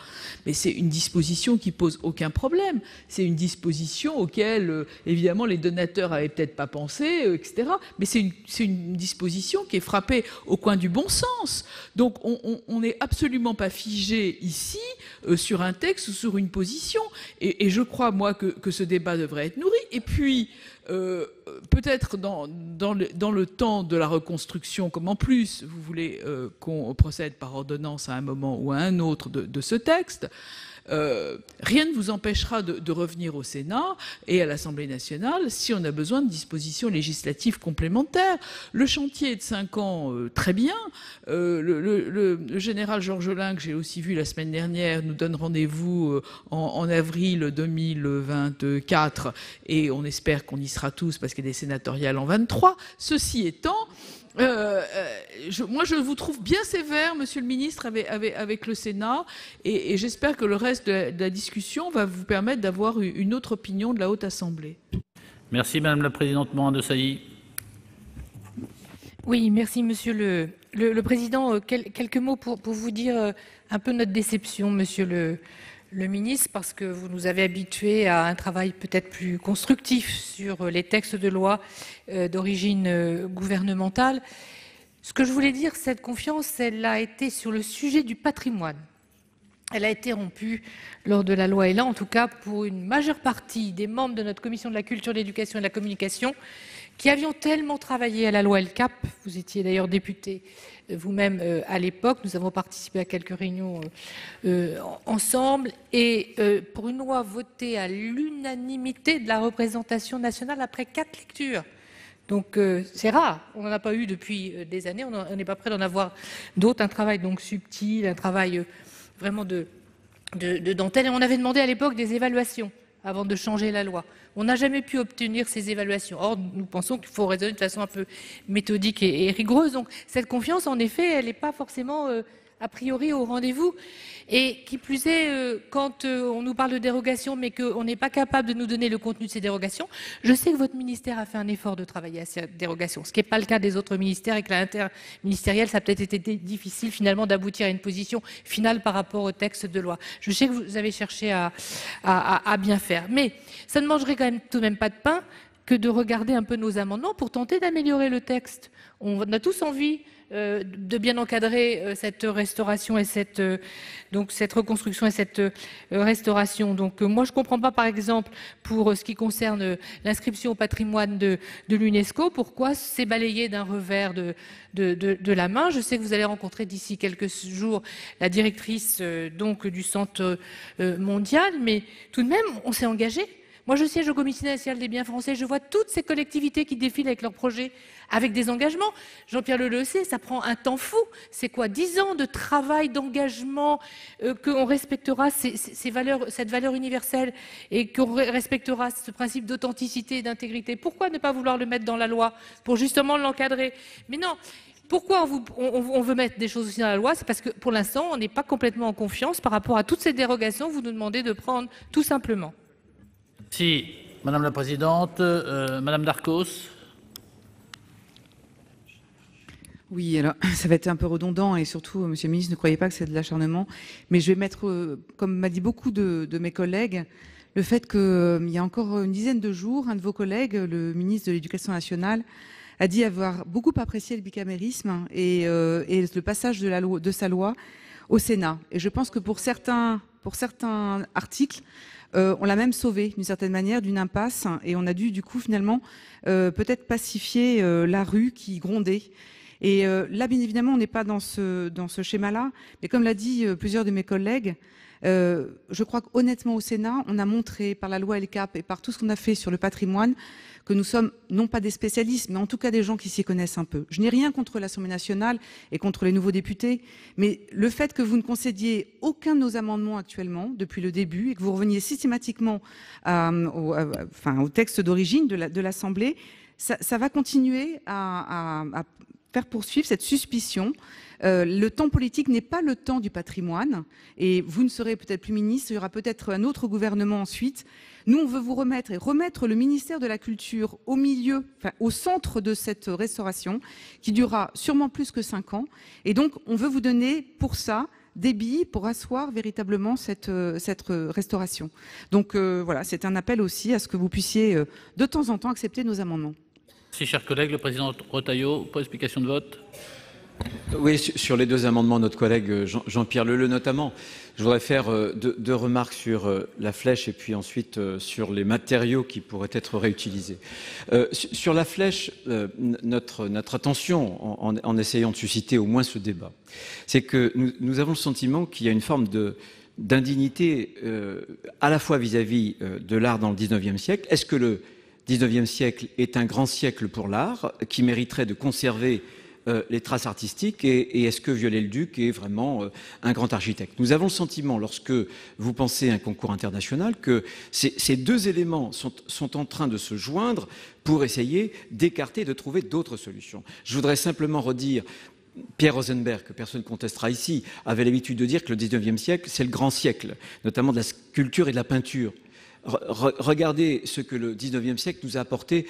mais c'est une disposition qui pose aucun problème. C'est une disposition auquel, évidemment, les donateurs avaient peut-être pas pensé, etc. Mais c'est une disposition qui est frappée au coin du bon sens. Donc on n'est absolument pas figé ici sur un texte ou sur une position. Et je crois, moi, que ce débat devrait être nourri. Et puis, peut-être dans le temps de la reconstruction, comme en plus vous voulez qu'on procède par ordonnance à un moment ou à un autre de ce texte, rien ne vous empêchera de revenir au Sénat et à l'Assemblée nationale si on a besoin de dispositions législatives complémentaires. Le chantier est de 5 ans, très bien. Le général Georges Lain, que j'ai aussi vu la semaine dernière, nous donne rendez-vous en avril 2024 et on espère qu'on y sera tous parce qu'il y a des sénatoriales en 23. Ceci étant, moi, je vous trouve bien sévère, Monsieur le Ministre, avec le Sénat, et j'espère que le reste de la discussion va vous permettre d'avoir une autre opinion de la Haute Assemblée. Merci, Madame la Présidente Morin-Desailly. Oui, merci, Monsieur le Président. Quelques mots pour vous dire un peu notre déception, Monsieur le Ministre, parce que vous nous avez habitués à un travail peut-être plus constructif sur les textes de loi d'origine gouvernementale. Ce que je voulais dire, cette confiance, elle a été sur le sujet du patrimoine. Elle a été rompue lors de la loi Elan, en tout cas pour une majeure partie des membres de notre commission de la culture, de l'éducation et de la communication, qui avions tellement travaillé à la loi LCAP. Vous étiez d'ailleurs député vous-même à l'époque. Nous avons participé à quelques réunions ensemble. Et pour une loi votée à l'unanimité de la représentation nationale après 4 lectures. Donc c'est rare. On n'en a pas eu depuis des années. On n'est pas prêt d'en avoir d'autres. Un travail donc subtil, un travail vraiment de dentelle. Et on avait demandé à l'époque des évaluations avant de changer la loi. On n'a jamais pu obtenir ces évaluations. Or, nous pensons qu'il faut raisonner de façon un peu méthodique et rigoureuse. Donc, cette confiance, en effet, elle n'est pas forcément a priori au rendez-vous. Et qui plus est, quand on nous parle de dérogation, mais qu'on n'est pas capable de nous donner le contenu de ces dérogations, je sais que votre ministère a fait un effort de travailler à ces dérogations, ce qui n'est pas le cas des autres ministères, et que l'interministériel, ça a peut-être été difficile finalement d'aboutir à une position finale par rapport au texte de loi. Je sais que vous avez cherché à bien faire. Mais ça ne mangerait quand même tout de même pas de pain que de regarder un peu nos amendements pour tenter d'améliorer le texte. On a tous envie de bien encadrer cette restauration et cette reconstruction et cette restauration. Donc moi, je ne comprends pas, par exemple, pour ce qui concerne l'inscription au patrimoine de l'UNESCO, pourquoi c'est balayé d'un revers de la main. Je sais que vous allez rencontrer d'ici quelques jours la directrice donc du Centre mondial, mais tout de même, on s'est engagé. Moi, je siège au Comité national des biens français, je vois toutes ces collectivités qui défilent avec leurs projets, avec des engagements. Jean-Pierre Leleux sait, ça prend un temps fou. C'est quoi, 10 ans de travail, d'engagement, qu'on respectera cette valeur universelle et qu'on respectera ce principe d'authenticité et d'intégrité. Pourquoi ne pas vouloir le mettre dans la loi pour justement l'encadrer? Mais non. Pourquoi on veut mettre des choses aussi dans la loi? C'est parce que pour l'instant, on n'est pas complètement en confiance par rapport à toutes ces dérogations que vous nous demandez de prendre, tout simplement. Si, Madame la Présidente, Madame Darcos. Oui, alors ça va être un peu redondant et surtout, Monsieur le Ministre, ne croyez pas que c'est de l'acharnement, mais je vais mettre, comme m'a dit beaucoup de mes collègues, le fait qu'il y a encore une dizaine de jours, un de vos collègues, le ministre de l'Éducation nationale, a dit avoir beaucoup apprécié le bicamérisme et le passage de sa loi au Sénat. Et je pense que pour certains articles, on l'a même sauvé d'une certaine manière d'une impasse et on a dû du coup finalement peut-être pacifier la rue qui grondait. Et là, bien évidemment, on n'est pas dans ce schéma-là, mais comme l'a dit plusieurs de mes collègues, je crois qu'honnêtement au Sénat, on a montré par la loi LCAP et par tout ce qu'on a fait sur le patrimoine que nous sommes non pas des spécialistes, mais en tout cas des gens qui s'y connaissent un peu. Je n'ai rien contre l'Assemblée nationale et contre les nouveaux députés, mais le fait que vous ne concédiez aucun de nos amendements actuellement, depuis le début, et que vous reveniez systématiquement au texte d'origine de l'Assemblée, ça va continuer à faire poursuivre cette suspicion. Le temps politique n'est pas le temps du patrimoine et vous ne serez peut-être plus ministre, il y aura peut-être un autre gouvernement ensuite. Nous, on veut vous remettre le ministère de la Culture au milieu, au centre de cette restauration qui durera sûrement plus que 5 ans. Et donc, on veut vous donner pour ça des billes pour asseoir véritablement cette restauration. Donc voilà, c'est un appel aussi à ce que vous puissiez de temps en temps accepter nos amendements. Merci, chers collègues. Le président Retailleau, pour explication de vote. Oui, sur les deux amendements, notre collègue Jean-Pierre Leleux notamment, je voudrais faire deux remarques sur la flèche et puis ensuite sur les matériaux qui pourraient être réutilisés. Sur la flèche, notre attention, en essayant de susciter au moins ce débat, c'est que nous avons le sentiment qu'il y a une forme d'indignité à la fois vis-à-vis de l'art dans le 19e siècle. Est-ce que le 19e siècle est un grand siècle pour l'art qui mériterait de conserver les traces artistiques et est-ce que Viollet-le-Duc est vraiment un grand architecte? Nous avons le sentiment, lorsque vous pensez à un concours international, que ces deux éléments sont en train de se joindre pour essayer d'écarter, de trouver d'autres solutions. Je voudrais simplement redire, Pierre Rosenberg, que personne ne contestera ici, avait l'habitude de dire que le 19e siècle, c'est le grand siècle, notamment de la sculpture et de la peinture. Regardez ce que le 19e siècle nous a apporté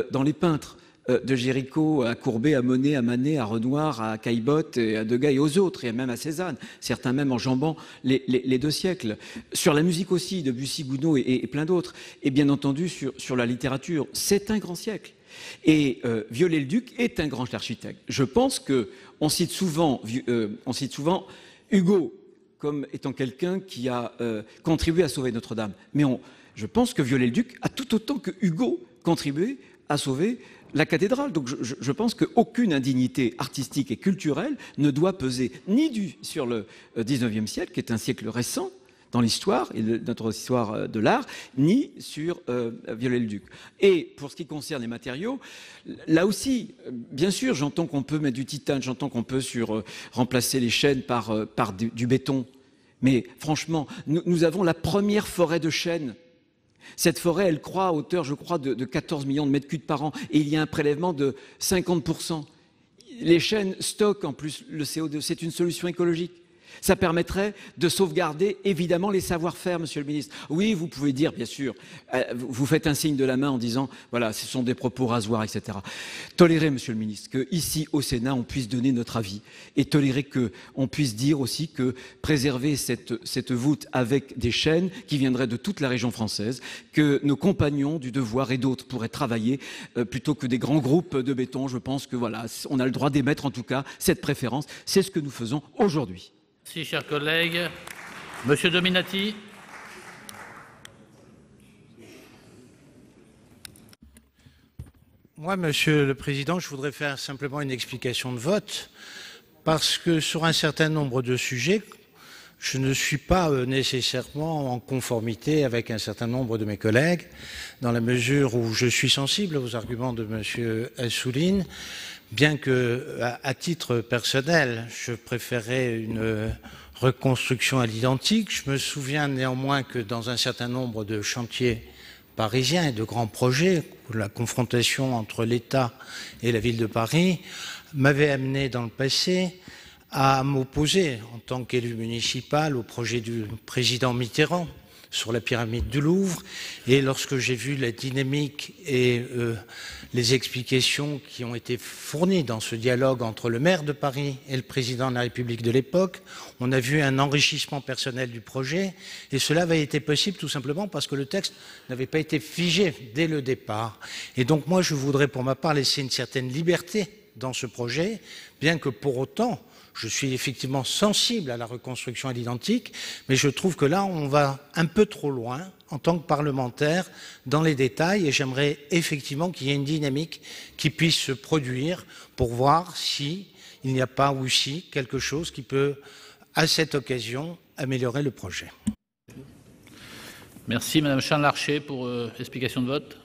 dans les peintres. De Géricault à Courbet, à Monet, à Manet, à Renoir, à Caillebotte, à Degas et aux autres, et même à Cézanne, certains même enjambant les 2 siècles. Sur la musique aussi, Debussy, Gounod et plein d'autres. Et bien entendu, sur la littérature, c'est un grand siècle. Et Viollet-le-Duc est un grand architecte. Je pense qu'on cite souvent Hugo comme étant quelqu'un qui a contribué à sauver Notre-Dame. Mais je pense que Viollet-le-Duc a tout autant que Hugo contribué à sauver la cathédrale. Donc je pense qu'aucune indignité artistique et culturelle ne doit peser ni sur le 19e siècle, qui est un siècle récent dans l'histoire et notre histoire de l'art, ni sur Viollet-le-Duc. Et pour ce qui concerne les matériaux, là aussi, bien sûr, j'entends qu'on peut mettre du titane, j'entends qu'on peut remplacer les chênes par du béton. Mais franchement, nous avons la première forêt de chênes. Cette forêt, elle croît à hauteur, je crois, de 14 millions de mètres cubes par an. Et il y a un prélèvement de 50%. Les chênes stockent en plus le CO2. C'est une solution écologique. Ça permettrait de sauvegarder évidemment les savoir-faire, Monsieur le Ministre. Oui, vous pouvez dire, bien sûr, vous faites un signe de la main en disant, voilà, ce sont des propos rasoirs, etc. Tolérez, Monsieur le Ministre, qu'ici au Sénat, on puisse donner notre avis et tolérer qu'on puisse dire aussi que préserver cette voûte avec des chaînes qui viendraient de toute la région française, que nos compagnons du devoir et d'autres pourraient travailler plutôt que des grands groupes de béton. Je pense que voilà, on a le droit d'émettre en tout cas cette préférence. C'est ce que nous faisons aujourd'hui. Merci, chers collègues. Monsieur Dominati. Moi, Monsieur le Président, je voudrais faire simplement une explication de vote, parce que sur un certain nombre de sujets, je ne suis pas nécessairement en conformité avec un certain nombre de mes collègues, dans la mesure où je suis sensible aux arguments de Monsieur Assouline, bien que, à titre personnel, je préférais une reconstruction à l'identique. Je me souviens néanmoins que dans un certain nombre de chantiers parisiens et de grands projets, où la confrontation entre l'État et la ville de Paris m'avait amené dans le passé à m'opposer en tant qu'élu municipal au projet du président Mitterrand sur la pyramide du Louvre. Et lorsque j'ai vu la dynamique et les explications qui ont été fournies dans ce dialogue entre le maire de Paris et le président de la République de l'époque, on a vu un enrichissement personnel du projet, et cela avait été possible tout simplement parce que le texte n'avait pas été figé dès le départ. Et donc moi je voudrais pour ma part laisser une certaine liberté dans ce projet, bien que pour autant je suis effectivement sensible à la reconstruction à l'identique, mais je trouve que là, on va un peu trop loin en tant que parlementaire dans les détails, et j'aimerais effectivement qu'il y ait une dynamique qui puisse se produire pour voir s'il n'y a pas aussi quelque chose qui peut, à cette occasion, améliorer le projet. Merci, Madame Charles-Larcher, pour explication de vote.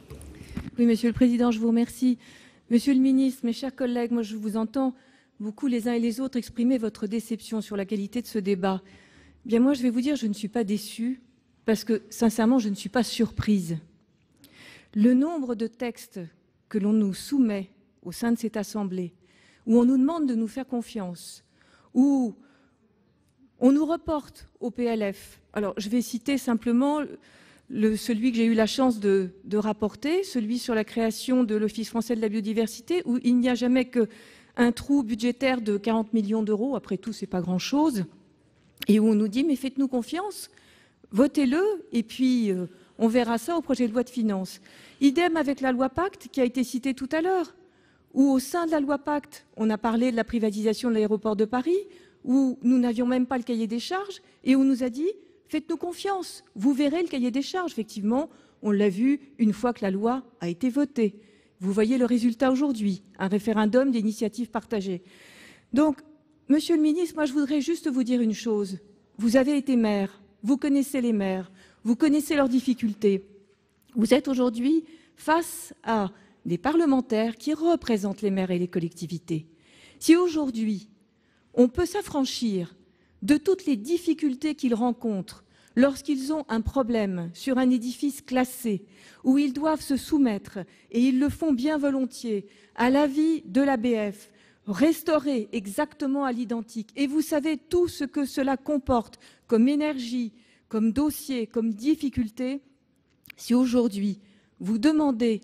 Oui, Monsieur le Président, je vous remercie. Monsieur le Ministre, mes chers collègues, moi je vous entends beaucoup les uns et les autres exprimer votre déception sur la qualité de ce débat. Bien moi, je vais vous dire, je ne suis pas déçue parce que, sincèrement, je ne suis pas surprise. Le nombre de textes que l'on nous soumet au sein de cette Assemblée, où on nous demande de nous faire confiance, où on nous reporte au PLF. Alors, je vais citer simplement celui que j'ai eu la chance de rapporter, celui sur la création de l'Office français de la biodiversité, où il n'y a jamais qu'un trou budgétaire de 40 millions d'euros, après tout, ce n'est pas grand-chose, et où on nous dit, mais faites-nous confiance, votez-le, et puis on verra ça au projet de loi de finances. Idem avec la loi Pacte, qui a été citée tout à l'heure, où au sein de la loi Pacte, on a parlé de la privatisation de l'aéroport de Paris, où nous n'avions même pas le cahier des charges, et où on nous a dit, faites-nous confiance, vous verrez le cahier des charges. Effectivement, on l'a vu une fois que la loi a été votée. Vous voyez le résultat aujourd'hui, un référendum d'initiative partagée. Donc, Monsieur le Ministre, moi je voudrais juste vous dire une chose. Vous avez été maire, vous connaissez les maires, vous connaissez leurs difficultés. Vous êtes aujourd'hui face à des parlementaires qui représentent les maires et les collectivités. Si aujourd'hui, on peut s'affranchir de toutes les difficultés qu'ils rencontrent lorsqu'ils ont un problème sur un édifice classé, où ils doivent se soumettre, et ils le font bien volontiers, à l'avis de l'ABF, restaurer exactement à l'identique. Et vous savez tout ce que cela comporte comme énergie, comme dossier, comme difficulté. Si aujourd'hui, vous demandez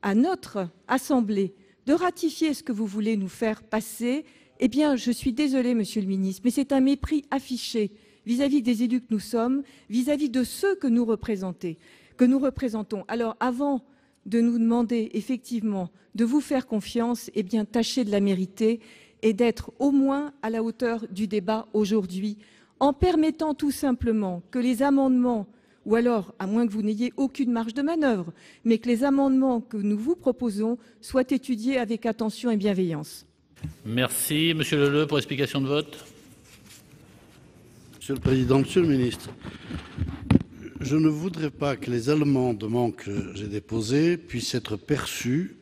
à notre Assemblée de ratifier ce que vous voulez nous faire passer, eh bien, je suis désolée, Monsieur le Ministre, mais c'est un mépris affiché vis-à-vis des élus que nous sommes, vis-à-vis de ceux que nous représentons. Alors, avant de nous demander effectivement de vous faire confiance, eh bien, tâchez de la mériter et d'être au moins à la hauteur du débat aujourd'hui, en permettant tout simplement que les amendements, ou alors, à moins que vous n'ayez aucune marge de manœuvre, mais que les amendements que nous vous proposons soient étudiés avec attention et bienveillance. Merci. Monsieur Leleux, pour explication de vote. Monsieur le Président, Monsieur le Ministre, je ne voudrais pas que les amendements que j'ai déposés puissent être perçus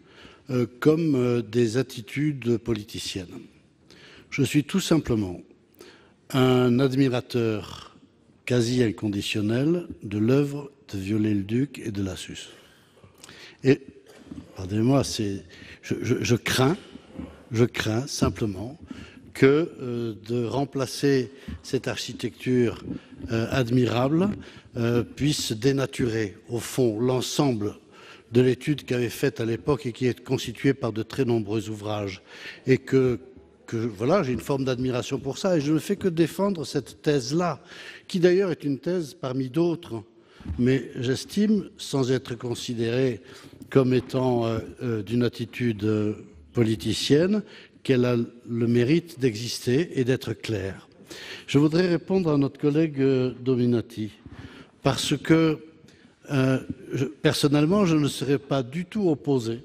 comme des attitudes politiciennes. Je suis tout simplement un admirateur quasi inconditionnel de l'œuvre de Viollet-le-Duc et de Lassus. Et, pardonnez-moi, je crains simplement que de remplacer cette architecture admirable puisse dénaturer, au fond, l'ensemble de l'étude qu'avait faite à l'époque et qui est constituée par de très nombreux ouvrages. Et que voilà, j'ai une forme d'admiration pour ça et je ne fais que défendre cette thèse-là, qui d'ailleurs est une thèse parmi d'autres, mais j'estime, sans être considérée comme étant d'une attitude politicienne, qu'elle a le mérite d'exister et d'être claire. Je voudrais répondre à notre collègue Dominati, parce que personnellement, je ne serais pas du tout opposé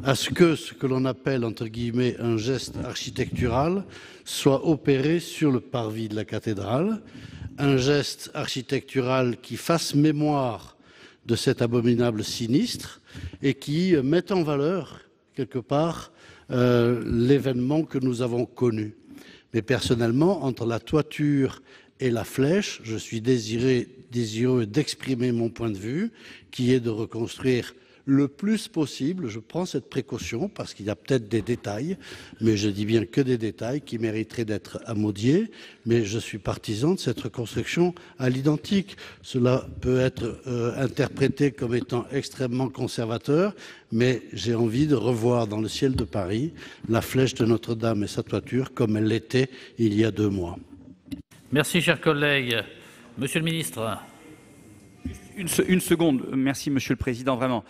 à ce que l'on appelle, entre guillemets, un geste architectural soit opéré sur le parvis de la cathédrale, un geste architectural qui fasse mémoire de cet abominable sinistre et qui mette en valeur, quelque part, l'événement que nous avons connu. Mais personnellement, entre la toiture et la flèche, je suis désireux d'exprimer mon point de vue, qui est de reconstruire le plus possible. Je prends cette précaution parce qu'il y a peut-être des détails, mais je dis bien que des détails qui mériteraient d'être amodiés. Mais je suis partisan de cette reconstruction à l'identique. Cela peut être interprété comme étant extrêmement conservateur, mais j'ai envie de revoir dans le ciel de Paris la flèche de Notre-Dame et sa toiture comme elle l'était il y a 2 mois. Merci, cher collègue. Monsieur le ministre. Une seconde, merci Monsieur le Président, vraiment.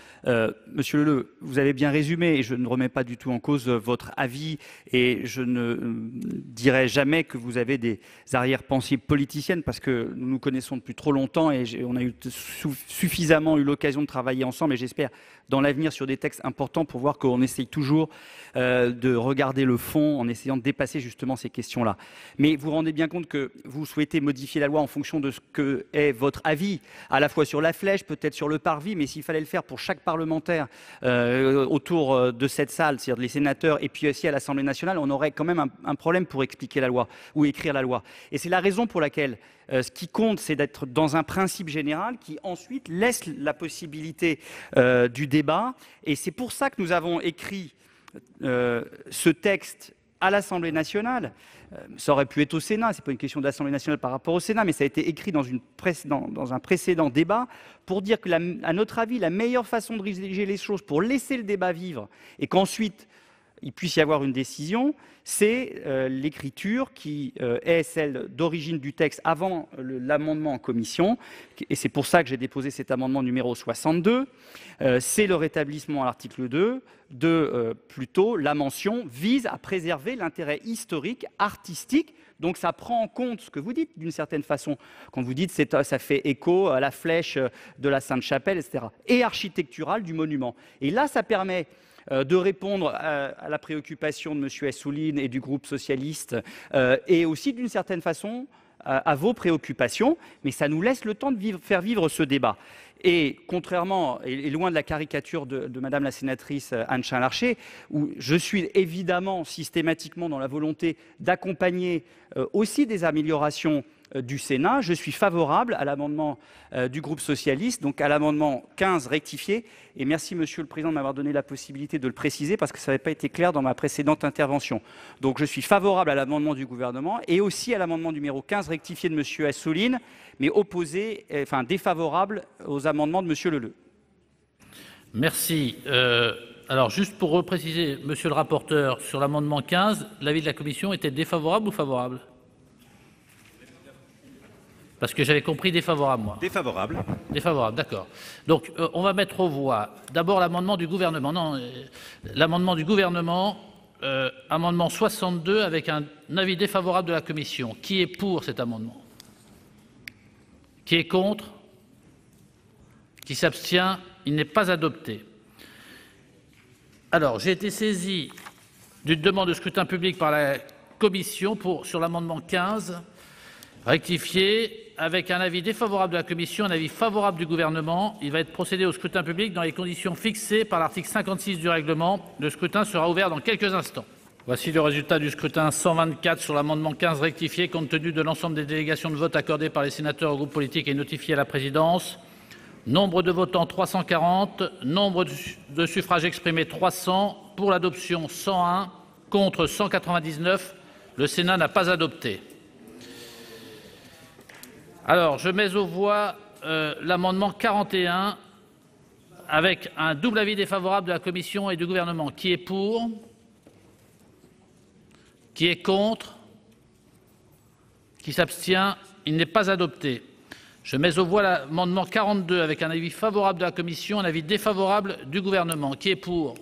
Monsieur Leleux, vous avez bien résumé et je ne remets pas du tout en cause votre avis et je ne dirai jamais que vous avez des arrière-pensées politiciennes parce que nous nous connaissons depuis trop longtemps et on a suffisamment eu l'occasion de travailler ensemble et j'espère dans l'avenir sur des textes importants pour voir qu'on essaye toujours de regarder le fond en essayant de dépasser justement ces questions-là. Mais vous vous rendez bien compte que vous souhaitez modifier la loi en fonction de ce que est votre avis, à la fois sur la flèche, peut-être sur le parvis, mais s'il fallait le faire pour chaque parlementaire autour de cette salle, c'est-à-dire les sénateurs, et puis aussi à l'Assemblée nationale, on aurait quand même un problème pour expliquer la loi ou écrire la loi. Et c'est la raison pour laquelle ce qui compte, c'est d'être dans un principe général qui ensuite laisse la possibilité du débat. Et c'est pour ça que nous avons écrit ce texte à l'Assemblée nationale. Ça aurait pu être au Sénat, c'est pas une question de l'Assemblée nationale par rapport au Sénat, mais ça a été écrit dans un précédent débat pour dire que, à notre avis, la meilleure façon de diriger les choses pour laisser le débat vivre et qu'ensuite il puisse y avoir une décision, c'est l'écriture qui est celle d'origine du texte avant l'amendement en commission. Et c'est pour ça que j'ai déposé cet amendement numéro 62. C'est le rétablissement à l'article 2 de plutôt la mention vise à préserver l'intérêt historique, artistique. Donc ça prend en compte ce que vous dites d'une certaine façon. Quand vous dites ça fait écho à la flèche de la Sainte-Chapelle, etc. Et architectural du monument. Et là, ça permet de répondre à la préoccupation de M. Assouline et du groupe socialiste et aussi d'une certaine façon à vos préoccupations, mais ça nous laisse le temps de faire vivre ce débat. Et contrairement, et loin de la caricature de Madame la sénatrice Anne Chain-Larché, où je suis évidemment systématiquement dans la volonté d'accompagner aussi des améliorations du Sénat, je suis favorable à l'amendement du groupe socialiste, donc à l'amendement 15 rectifié. Et merci, Monsieur le Président, de m'avoir donné la possibilité de le préciser parce que ça n'avait pas été clair dans ma précédente intervention. Donc je suis favorable à l'amendement du gouvernement et aussi à l'amendement numéro 15 rectifié de Monsieur Assouline, mais défavorable aux amendements de Monsieur Leleux. Merci. Alors, juste pour repréciser, Monsieur le rapporteur, sur l'amendement 15, l'avis de la commission était défavorable ou favorable ? Parce que j'avais compris défavorable, moi. Défavorable. Défavorable, d'accord. Donc, on va mettre aux voix d'abord l'amendement du gouvernement. Non, l'amendement du gouvernement, amendement 62, avec un avis défavorable de la commission. Qui est pour cet amendement ? Qui est contre ? Qui s'abstient ? Il n'est pas adopté. Alors, j'ai été saisi d'une demande de scrutin public par la commission sur l'amendement 15, rectifié, avec un avis défavorable de la commission, un avis favorable du gouvernement. Il va être procédé au scrutin public dans les conditions fixées par l'article 56 du règlement. Le scrutin sera ouvert dans quelques instants. Voici le résultat du scrutin 124 sur l'amendement 15 rectifié, compte tenu de l'ensemble des délégations de vote accordées par les sénateurs aux groupes politiques et notifiées à la présidence. Nombre de votants 340, nombre de suffrages exprimés 300, pour l'adoption 101, contre 199, Le Sénat n'a pas adopté. Alors, je mets aux voix l'amendement 41 avec un double avis défavorable de la Commission et du Gouvernement. Qui est pour? Qui est contre? Qui s'abstient? Il n'est pas adopté. Je mets aux voix l'amendement 42 avec un avis favorable de la Commission, un avis défavorable du Gouvernement. Qui est pour?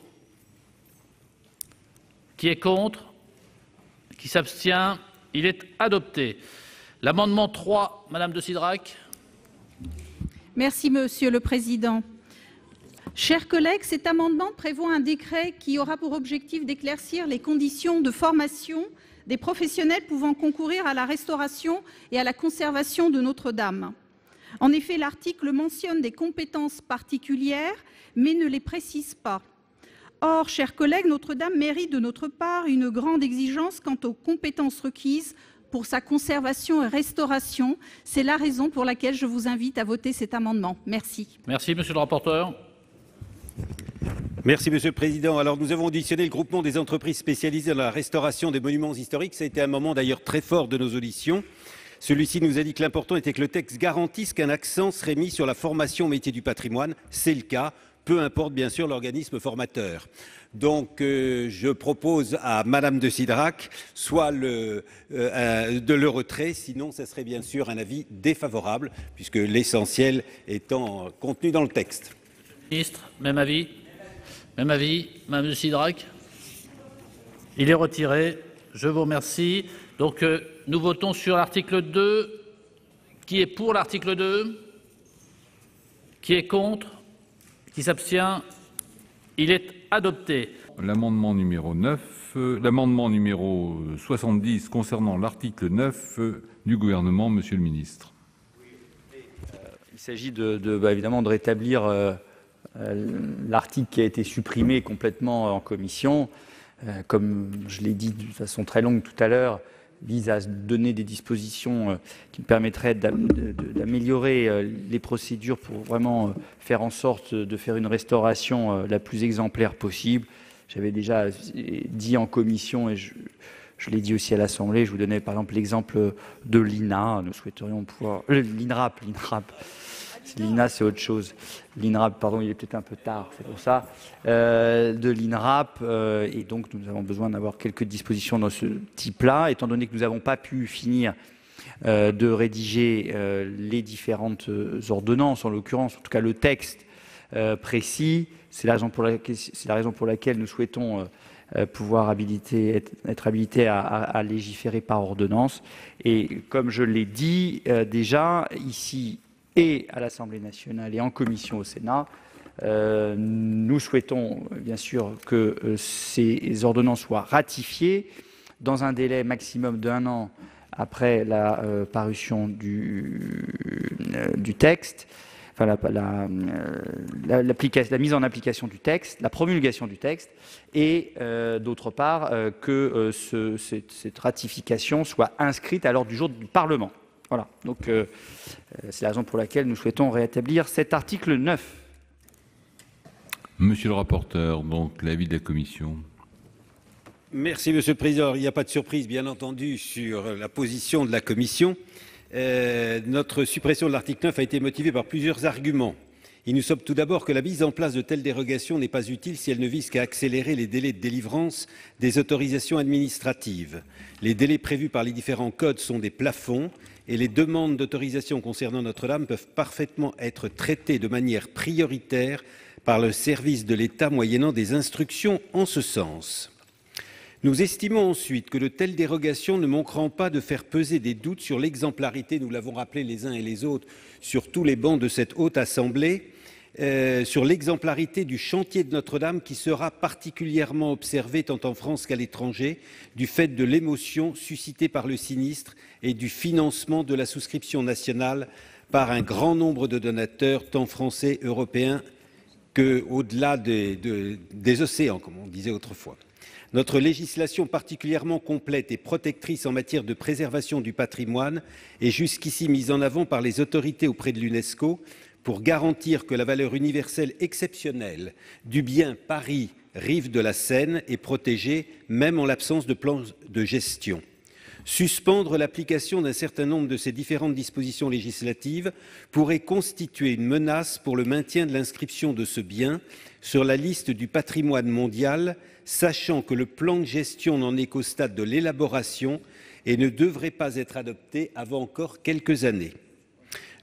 Qui est contre? Qui s'abstient? Il est adopté. L'amendement 3, Madame de Cidrac. Merci, Monsieur le Président. Chers collègues, cet amendement prévoit un décret qui aura pour objectif d'éclaircir les conditions de formation des professionnels pouvant concourir à la restauration et à la conservation de Notre-Dame. En effet, l'article mentionne des compétences particulières, mais ne les précise pas. Or, chers collègues, Notre-Dame mérite de notre part une grande exigence quant aux compétences requises pour sa conservation et restauration. C'est la raison pour laquelle je vous invite à voter cet amendement. Merci. Merci, Monsieur le rapporteur. Merci, Monsieur le Président. Alors, nous avons auditionné le groupement des entreprises spécialisées dans la restauration des monuments historiques. Ça a été un moment d'ailleurs très fort de nos auditions. Celui-ci nous a dit que l'important était que le texte garantisse qu'un accent serait mis sur la formation au métier du patrimoine. C'est le cas, peu importe bien sûr l'organisme formateur. Donc, je propose à Madame de Cidrac soit de le retrait, sinon ce serait bien sûr un avis défavorable, puisque l'essentiel étant contenu dans le texte. Ministre, même avis? Même avis, Madame de Cidrac? Il est retiré. Je vous remercie. Donc, nous votons sur l'article 2. Qui est pour l'article 2? Qui est contre? Qui s'abstient? Il est adopté. L'amendement numéro 9, l'amendement numéro 70 concernant l'article 9 du gouvernement, Monsieur le ministre. Il s'agit évidemment de rétablir l'article qui a été supprimé complètement en commission. Comme je l'ai dit de façon très longue tout à l'heure, vise à donner des dispositions qui permettraient d'améliorer les procédures pour vraiment faire en sorte de faire une restauration la plus exemplaire possible. J'avais déjà dit en commission et je l'ai dit aussi à l'Assemblée, je vous donnais par exemple l'exemple de l'INA. Nous souhaiterions pouvoir... l'INRAP. L'INA, c'est autre chose. L'INRAP, pardon, il est peut-être un peu tard, c'est pour ça. De l'INRAP, et donc nous avons besoin d'avoir quelques dispositions dans ce type-là, étant donné que nous n'avons pas pu finir de rédiger les différentes ordonnances, en l'occurrence, en tout cas le texte précis. C'est la raison pour laquelle nous souhaitons pouvoir être habilités à légiférer par ordonnance. Et comme je l'ai dit déjà, ici, et à l'Assemblée nationale et en commission au Sénat, nous souhaitons bien sûr que ces ordonnances soient ratifiées dans un délai maximum d'1 an après la parution du texte, enfin la mise en application du texte, la promulgation du texte, et d'autre part que cette ratification soit inscrite à l'ordre du jour du Parlement. Voilà, donc c'est la raison pour laquelle nous souhaitons rétablir cet article 9. Monsieur le rapporteur, donc l'avis de la Commission. Merci, Monsieur le Président. Il n'y a pas de surprise, bien entendu, sur la position de la Commission. Notre suppression de l'article 9 a été motivée par plusieurs arguments. Il nous semble tout d'abord que la mise en place de telles dérogations n'est pas utile si elle ne vise qu'à accélérer les délais de délivrance des autorisations administratives. Les délais prévus par les différents codes sont des plafonds et les demandes d'autorisation concernant Notre-Dame peuvent parfaitement être traitées de manière prioritaire par le service de l'État moyennant des instructions en ce sens. Nous estimons ensuite que de telles dérogations ne manqueront pas de faire peser des doutes sur l'exemplarité, nous l'avons rappelé les uns et les autres sur tous les bancs de cette haute assemblée, sur l'exemplarité du chantier de Notre-Dame qui sera particulièrement observé tant en France qu'à l'étranger du fait de l'émotion suscitée par le sinistre et du financement de la souscription nationale par un grand nombre de donateurs tant français, européens qu'au-delà des océans, comme on disait autrefois. Notre législation particulièrement complète et protectrice en matière de préservation du patrimoine est jusqu'ici mise en avant par les autorités auprès de l'UNESCO pour garantir que la valeur universelle exceptionnelle du bien Paris, rive de la Seine, est protégée, même en l'absence de plan de gestion. Suspendre l'application d'un certain nombre de ces différentes dispositions législatives pourrait constituer une menace pour le maintien de l'inscription de ce bien sur la liste du patrimoine mondial, sachant que le plan de gestion n'en est qu'au stade de l'élaboration et ne devrait pas être adopté avant encore quelques années.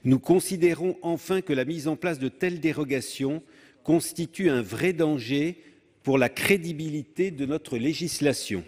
Nous considérons enfin que la mise en place de telles dérogations constitue un vrai danger pour la crédibilité de notre législation,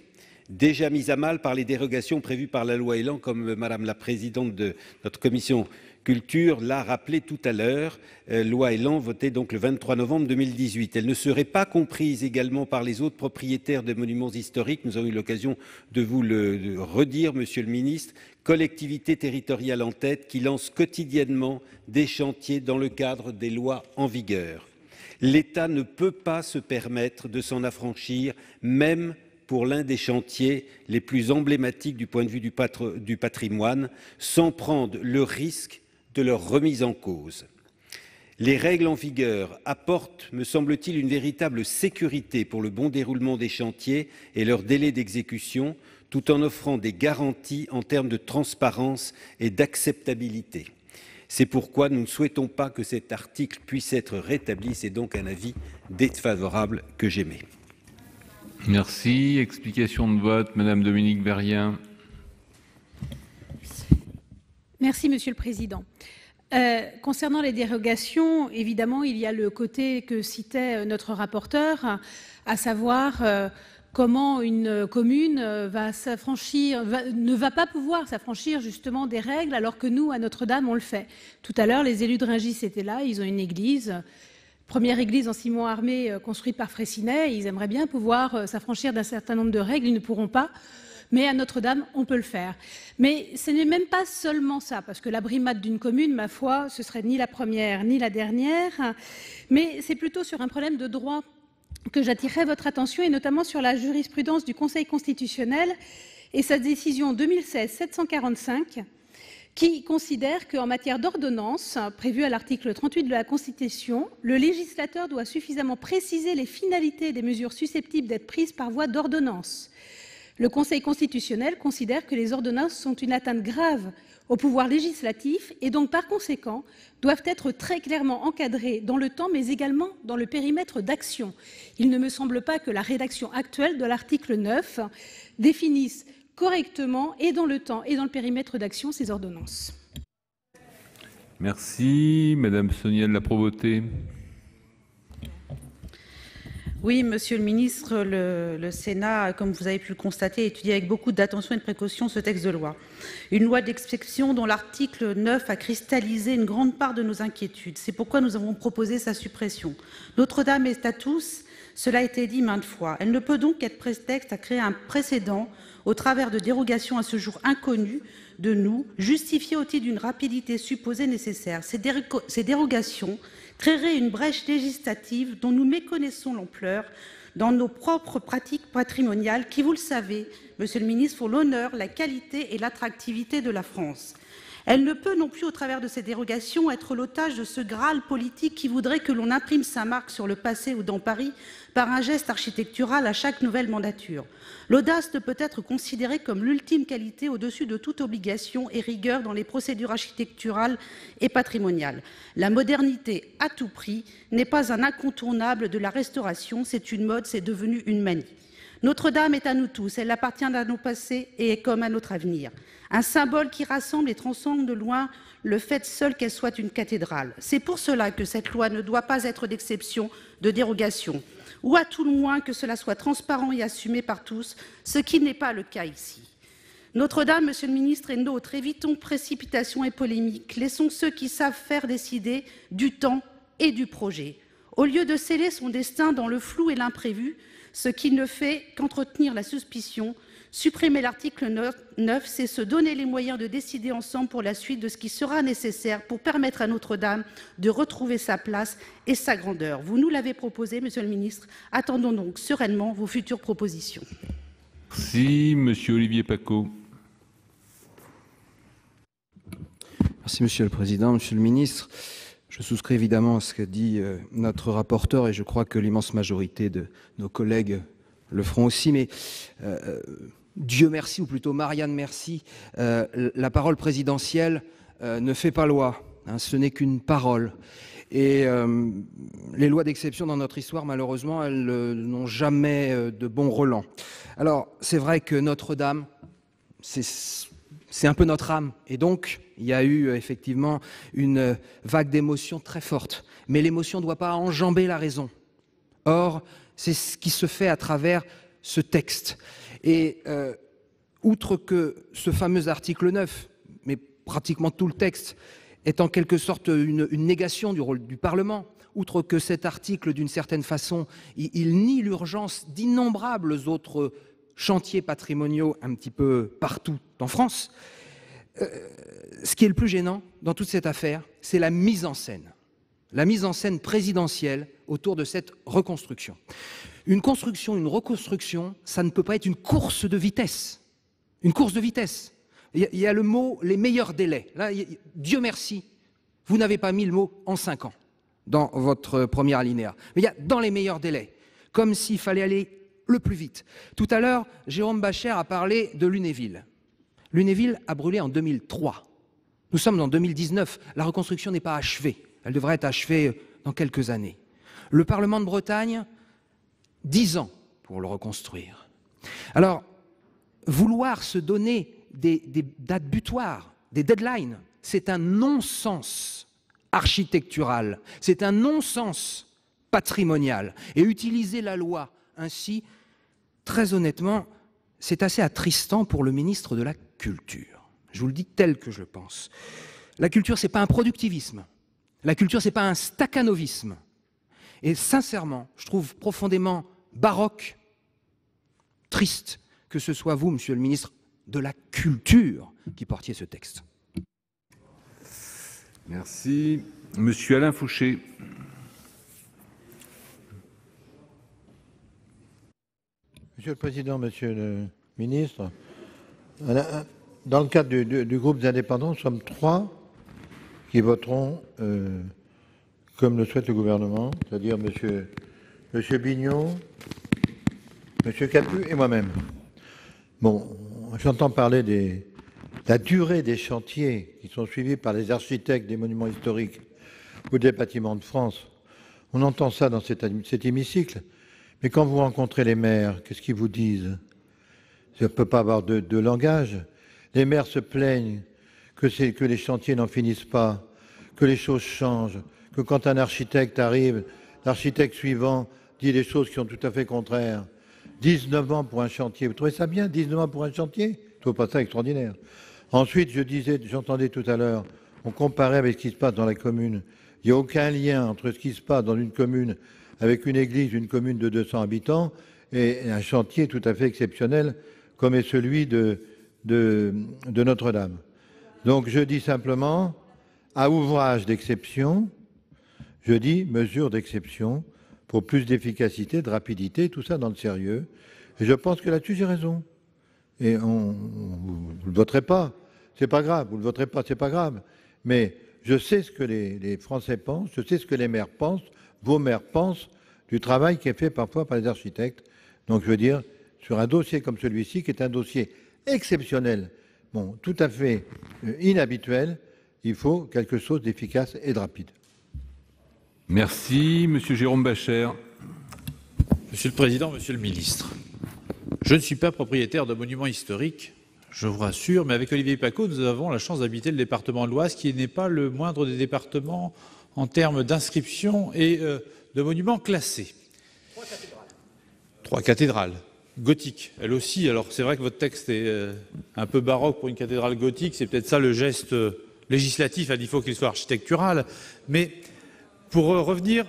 déjà mise à mal par les dérogations prévues par la loi Elan, comme Madame la Présidente de notre commission culture l'a rappelé tout à l'heure, loi Elan votée donc le 23 novembre 2018. Elle ne serait pas comprise également par les autres propriétaires de monuments historiques. Nous avons eu l'occasion de vous le redire, Monsieur le Ministre, collectivités territoriales en tête qui lancent quotidiennement des chantiers dans le cadre des lois en vigueur. L'État ne peut pas se permettre de s'en affranchir, même pour l'un des chantiers les plus emblématiques du point de vue du patrimoine, sans prendre le risque de leur remise en cause. Les règles en vigueur apportent, me semble-t-il, une véritable sécurité pour le bon déroulement des chantiers et leur délai d'exécution, tout en offrant des garanties en termes de transparence et d'acceptabilité. C'est pourquoi nous ne souhaitons pas que cet article puisse être rétabli. C'est donc un avis défavorable que j'émets. Merci. Explication de vote, Madame Dominique Vérien. Merci, Monsieur le Président. Concernant les dérogations, évidemment, il y a le côté que citait notre rapporteur, à savoir comment une commune ne va pas pouvoir s'affranchir justement des règles, alors que nous, à Notre-Dame, on le fait. Tout à l'heure, les élus de Rungis étaient là, ils ont une église. Première église en ciment armé construite par Fraissinet, ils aimeraient bien pouvoir s'affranchir d'un certain nombre de règles, ils ne pourront pas, mais à Notre-Dame, on peut le faire. Mais ce n'est même pas seulement ça, parce que la brimade d'une commune, ma foi, ce serait ni la première ni la dernière, mais c'est plutôt sur un problème de droit que j'attirerai votre attention, et notamment sur la jurisprudence du Conseil constitutionnel et sa décision 2016-745, qui considère qu'en matière d'ordonnance, prévue à l'article 38 de la Constitution, le législateur doit suffisamment préciser les finalités des mesures susceptibles d'être prises par voie d'ordonnance. Le Conseil constitutionnel considère que les ordonnances sont une atteinte grave au pouvoir législatif et donc par conséquent doivent être très clairement encadrées dans le temps mais également dans le périmètre d'action. Il ne me semble pas que la rédaction actuelle de l'article 9 définisse correctement et dans le temps et dans le périmètre d'action ces ordonnances. Merci. Madame Sonia de la Provoté. Oui, Monsieur le Ministre, le Sénat, comme vous avez pu le constater, étudie avec beaucoup d'attention et de précaution ce texte de loi. Une loi d'exception dont l'article 9 a cristallisé une grande part de nos inquiétudes. C'est pourquoi nous avons proposé sa suppression. Notre-Dame est à tous, cela a été dit maintes fois. Elle ne peut donc être prétexte à créer un précédent au travers de dérogations à ce jour inconnues de nous, justifiées au titre d'une rapidité supposée nécessaire. Ces dérogations créerait une brèche législative dont nous méconnaissons l'ampleur dans nos propres pratiques patrimoniales qui, vous le savez, Monsieur le Ministre, font l'honneur, la qualité et l'attractivité de la France. Elle ne peut non plus, au travers de ces dérogations, être l'otage de ce Graal politique qui voudrait que l'on imprime sa marque sur le passé ou dans Paris par un geste architectural à chaque nouvelle mandature. L'audace ne peut être considérée comme l'ultime qualité au-dessus de toute obligation et rigueur dans les procédures architecturales et patrimoniales. La modernité à tout prix n'est pas un incontournable de la restauration, c'est une mode, c'est devenu une manie. Notre-Dame est à nous tous, elle appartient à nos passés et est comme à notre avenir. Un symbole qui rassemble et transcende de loin le fait seul qu'elle soit une cathédrale. C'est pour cela que cette loi ne doit pas être d'exception, de dérogation, ou à tout le moins que cela soit transparent et assumé par tous, ce qui n'est pas le cas ici. Notre-Dame, Monsieur le Ministre, est nôtre. Évitons précipitation et polémique. Laissons ceux qui savent faire décider du temps et du projet. Au lieu de sceller son destin dans le flou et l'imprévu, ce qui ne fait qu'entretenir la suspicion, supprimer l'article 9, c'est se donner les moyens de décider ensemble pour la suite de ce qui sera nécessaire pour permettre à Notre-Dame de retrouver sa place et sa grandeur. Vous nous l'avez proposé, Monsieur le Ministre. Attendons donc sereinement vos futures propositions. Merci. Monsieur Olivier Paccaud. Merci, Monsieur le Président. Monsieur le Ministre, je souscris évidemment à ce qu'a dit notre rapporteur et je crois que l'immense majorité de nos collègues le feront aussi. Mais Dieu merci, ou plutôt Marianne merci, la parole présidentielle ne fait pas loi, hein, ce n'est qu'une parole. Et les lois d'exception dans notre histoire, malheureusement, elles n'ont jamais de bons relents. Alors, c'est vrai que Notre-Dame, c'est un peu notre âme. Et donc, il y a eu effectivement une vague d'émotions très forte. Mais l'émotion ne doit pas enjamber la raison. Or, c'est ce qui se fait à travers ce texte. Et outre que ce fameux article 9, mais pratiquement tout le texte, est en quelque sorte une négation du rôle du Parlement, outre que cet article, d'une certaine façon, il nie l'urgence d'innombrables autres chantiers patrimoniaux un petit peu partout en France, ce qui est le plus gênant dans toute cette affaire, c'est la mise en scène présidentielle autour de cette reconstruction. Une construction, une reconstruction, ça ne peut pas être une course de vitesse. Une course de vitesse. Il y a le mot « les meilleurs délais ». Là, Dieu merci, vous n'avez pas mis le mot « en 5 ans » dans votre premier alinéa. Mais il y a « dans les meilleurs délais », comme s'il fallait aller le plus vite. Tout à l'heure, Jérôme Bascher a parlé de Lunéville. Lunéville a brûlé en 2003. Nous sommes en 2019. La reconstruction n'est pas achevée. Elle devrait être achevée dans quelques années. Le Parlement de Bretagne, 10 ans pour le reconstruire. Alors, vouloir se donner des dates butoirs, des deadlines, c'est un non-sens architectural, c'est un non-sens patrimonial. Et utiliser la loi ainsi, très honnêtement, c'est assez attristant pour le ministre de la Culture. Je vous le dis tel que je le pense. La culture, ce n'est pas un productivisme. La culture, ce n'est pas un stakhanovisme. Et sincèrement, je trouve profondément baroque, triste, que ce soit vous, Monsieur le ministre de la Culture, qui portiez ce texte. Merci. Monsieur Alain Fouché. Monsieur le Président, Monsieur le Ministre, dans le cadre du groupe des indépendants, nous sommes 3 qui voteront comme le souhaite le gouvernement, c'est-à-dire Monsieur Bignot, Monsieur Capu et moi-même. Bon, j'entends parler de la durée des chantiers qui sont suivis par les architectes des monuments historiques ou des bâtiments de France. On entend ça dans cet hémicycle, mais quand vous rencontrez les maires, qu'est-ce qu'ils vous disent? Ça ne peut pas avoir de langage. Les maires se plaignent que les chantiers n'en finissent pas, que les choses changent, que quand un architecte arrive, l'architecte suivant dit des choses qui sont tout à fait contraires. 19 ans pour un chantier, vous trouvez ça bien, 19 ans pour un chantier? Je ne trouve pas ça extraordinaire. Ensuite, j'entendais tout à l'heure, on comparait avec ce qui se passe dans la commune. Il n'y a aucun lien entre ce qui se passe dans une commune avec une église, une commune de 200 habitants, et un chantier tout à fait exceptionnel comme est celui de Notre-Dame. Donc je dis simplement, à ouvrage d'exception, je dis mesure d'exception pour plus d'efficacité, de rapidité, tout ça dans le sérieux. Et je pense que là-dessus, j'ai raison. Et vous ne le voterez pas, c'est pas grave, vous ne le voterez pas, c'est pas grave. Mais je sais ce que les Français pensent, je sais ce que les maires pensent, vos maires pensent du travail qui est fait parfois par les architectes. Donc je veux dire, sur un dossier comme celui-ci, qui est un dossier exceptionnel, bon, tout à fait inhabituel, il faut quelque chose d'efficace et de rapide. Merci. Monsieur Jérôme Bascher. Monsieur le Président, Monsieur le Ministre, je ne suis pas propriétaire de monuments historiques, je vous rassure, mais avec Olivier Paccaud, nous avons la chance d'habiter le département de l'Oise, qui n'est pas le moindre des départements en termes d'inscription et de monuments classés. 3 cathédrales. Gothiques, elles aussi. Alors c'est vrai que votre texte est un peu baroque pour une cathédrale gothique, c'est peut-être ça le geste législatif, il faut qu'il soit architectural. Mais pour revenir,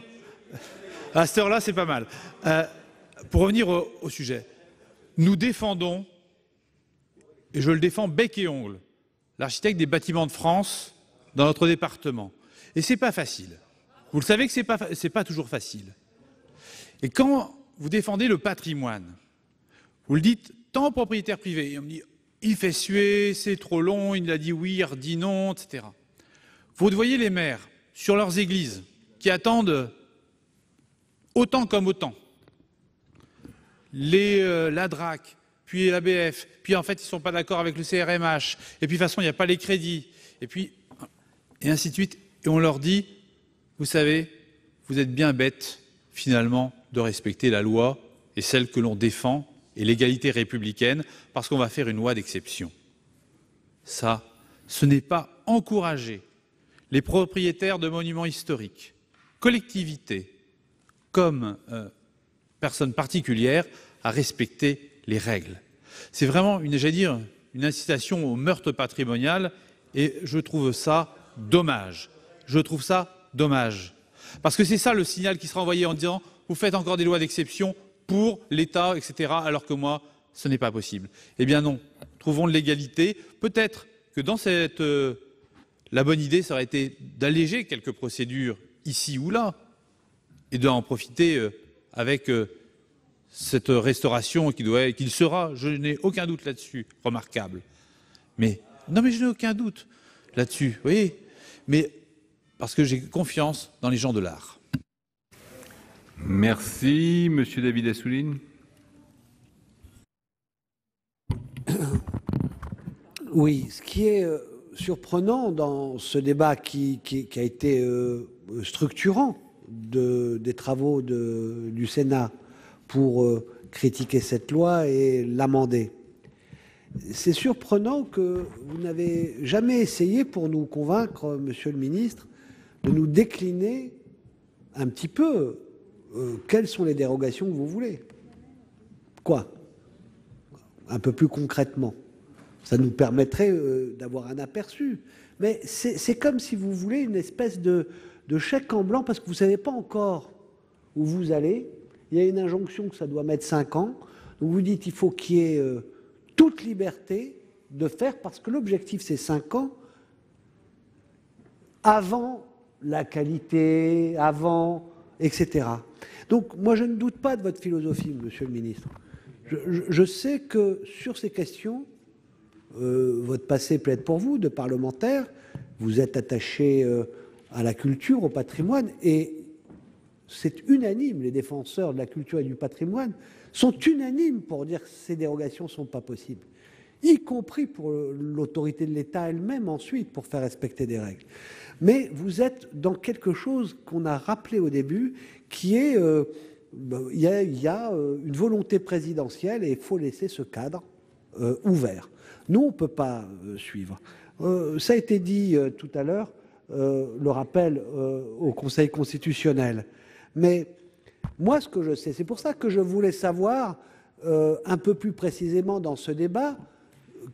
à cette heure-là, c'est pas mal. Pour revenir au sujet, nous défendons, et je le défends bec et ongle, l'architecte des bâtiments de France dans notre département. Et c'est pas facile. Vous le savez que c'est pas toujours facile. Et quand vous défendez le patrimoine, vous le dites tant propriétaire privé, on me dit il fait suer, c'est trop long, il a dit oui, il redit non, etc. Vous voyez les maires sur leurs églises qui attendent autant comme autant. La DRAC, puis l'ABF, puis en fait ils ne sont pas d'accord avec le CRMH, et puis de toute façon il n'y a pas les crédits, et ainsi de suite. Et on leur dit, vous savez, vous êtes bien bêtes finalement de respecter la loi et celle que l'on défend et l'égalité républicaine parce qu'on va faire une loi d'exception. Ça, ce n'est pas encourager les propriétaires de monuments historiques, collectivités, comme personnes particulières, à respecter les règles. C'est vraiment une incitation au meurtre patrimonial et je trouve ça dommage. Je trouve ça dommage. Parce que c'est ça le signal qui sera envoyé en disant vous faites encore des lois d'exception pour l'État, etc. alors que moi, ce n'est pas possible. Eh bien non, trouvons de l'égalité. Peut-être que dans la bonne idée, ça aurait été d'alléger quelques procédures ici ou là et d'en profiter avec cette restauration qu'il sera, je n'ai aucun doute là-dessus, remarquable. Mais je n'ai aucun doute là-dessus, vous voyez. Mais parce que j'ai confiance dans les gens de l'art. Merci. Monsieur David Assouline. Oui, ce qui est surprenant dans ce débat qui a été structurant des travaux du Sénat pour critiquer cette loi et l'amender, c'est surprenant que vous n'avez jamais essayé, pour nous convaincre, Monsieur le Ministre, de nous décliner un petit peu quelles sont les dérogations que vous voulez. Quoi? Un peu plus concrètement. Ça nous permettrait d'avoir un aperçu. Mais c'est comme si vous voulez une espèce de chèque en blanc, parce que vous ne savez pas encore où vous allez. Il y a une injonction que ça doit mettre 5 ans. Donc vous dites qu'il faut qu'il y ait toute liberté de faire, parce que l'objectif c'est 5 ans avant la qualité, avant, etc. Donc moi je ne doute pas de votre philosophie, Monsieur le Ministre. Je sais que sur ces questions, votre passé plaide pour vous, de parlementaire, vous êtes attaché à la culture, au patrimoine, et c'est unanime, les défenseurs de la culture et du patrimoine sont unanimes pour dire que ces dérogations ne sont pas possibles, y compris pour l'autorité de l'État elle-même ensuite, pour faire respecter des règles. Mais vous êtes dans quelque chose qu'on a rappelé au début, qui est, il y a une volonté présidentielle et il faut laisser ce cadre ouvert. Nous, on ne peut pas suivre. Ça a été dit tout à l'heure, le rappel au Conseil constitutionnel. Mais moi, ce que je sais, c'est pour ça que je voulais savoir un peu plus précisément dans ce débat,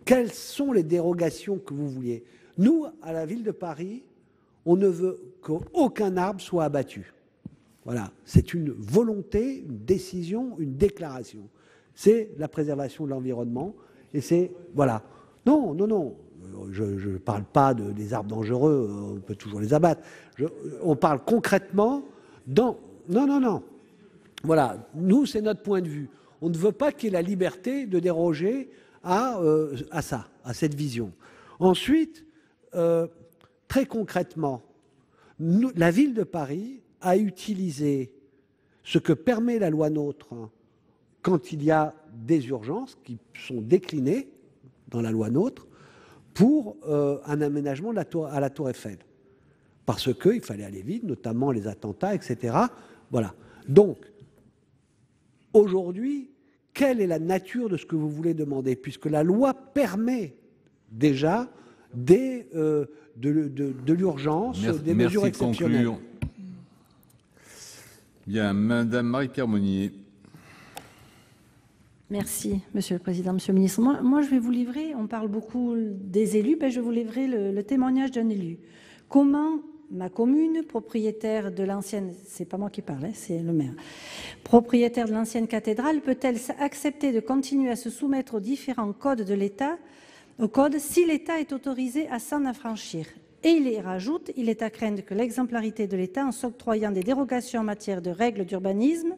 quelles sont les dérogations que vous vouliez. Nous, à la ville de Paris, on ne veut qu'aucun arbre soit abattu. Voilà, c'est une volonté, une décision, une déclaration. C'est la préservation de l'environnement et c'est... Voilà. Non, non, non, je ne parle pas des arbres dangereux, on peut toujours les abattre. On parle concrètement dans... Non, non, non. Voilà, nous, c'est notre point de vue. On ne veut pas qu'il y ait la liberté de déroger à ça, à cette vision. Ensuite, très concrètement, la ville de Paris a utilisé ce que permet la loi NOTRe quand il y a des urgences qui sont déclinées dans la loi NOTRe pour un aménagement à la Tour Eiffel. Parce qu'il fallait aller vite, notamment les attentats, etc. Voilà. Donc, aujourd'hui, quelle est la nature de ce que vous voulez demander? Puisque la loi permet déjà de l'urgence, des mesures exceptionnelles. Conclure. Bien, Madame Marie-Pierre Monnier. Merci, Monsieur le Président, Monsieur le Ministre. Moi, je vais vous livrer, on parle beaucoup des élus, je vais vous livrer le témoignage d'un élu. Comment ma commune, propriétaire de l'ancienne, c'est pas moi qui parle, hein, c'est le maire, propriétaire de l'ancienne cathédrale, peut-elle accepter de continuer à se soumettre aux différents codes de l'État, si l'État est autorisé à s'en affranchir? Et il y rajoute, il est à craindre que l'exemplarité de l'État en s'octroyant des dérogations en matière de règles d'urbanisme,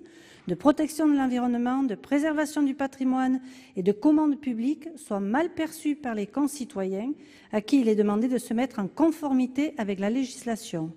de protection de l'environnement, de préservation du patrimoine et de commande publique soit mal perçue par les concitoyens à qui il est demandé de se mettre en conformité avec la législation.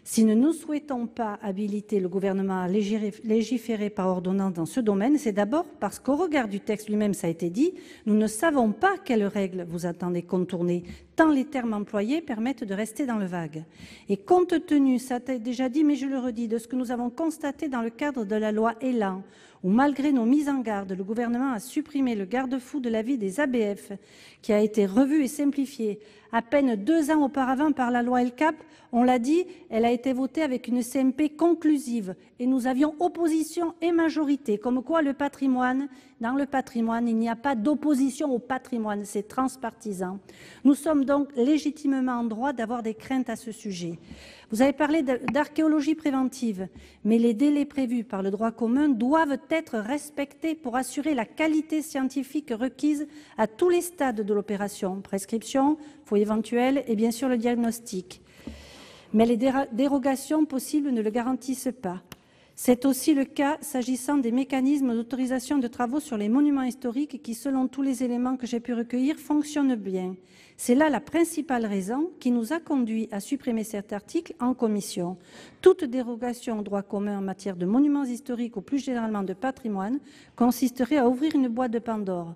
Si nous ne souhaitons pas habiliter le gouvernement à légiférer par ordonnance dans ce domaine, c'est d'abord parce qu'au regard du texte lui-même, ça a été dit, nous ne savons pas quelles règles vous attendez contourner, tant les termes employés permettent de rester dans le vague. Et compte tenu, ça a été déjà dit, mais je le redis, de ce que nous avons constaté dans le cadre de la loi Elan, où malgré nos mises en garde, le gouvernement a supprimé le garde-fou de l'avis des ABF, qui a été revu et simplifié à peine 2 ans auparavant par la loi LCAP. On l'a dit, elle a été votée avec une CMP conclusive et nous avions opposition et majorité, comme quoi dans le patrimoine, il n'y a pas d'opposition au patrimoine, c'est transpartisan. Nous sommes donc légitimement en droit d'avoir des craintes à ce sujet. Vous avez parlé d'archéologie préventive, mais les délais prévus par le droit commun doivent être respectés pour assurer la qualité scientifique requise à tous les stades de l'opération, prescription, fouille éventuelle et bien sûr le diagnostic. Mais les dérogations possibles ne le garantissent pas. C'est aussi le cas s'agissant des mécanismes d'autorisation de travaux sur les monuments historiques qui, selon tous les éléments que j'ai pu recueillir, fonctionnent bien. C'est là la principale raison qui nous a conduit à supprimer cet article en commission. Toute dérogation au droit commun en matière de monuments historiques ou plus généralement de patrimoine consisterait à ouvrir une boîte de Pandore.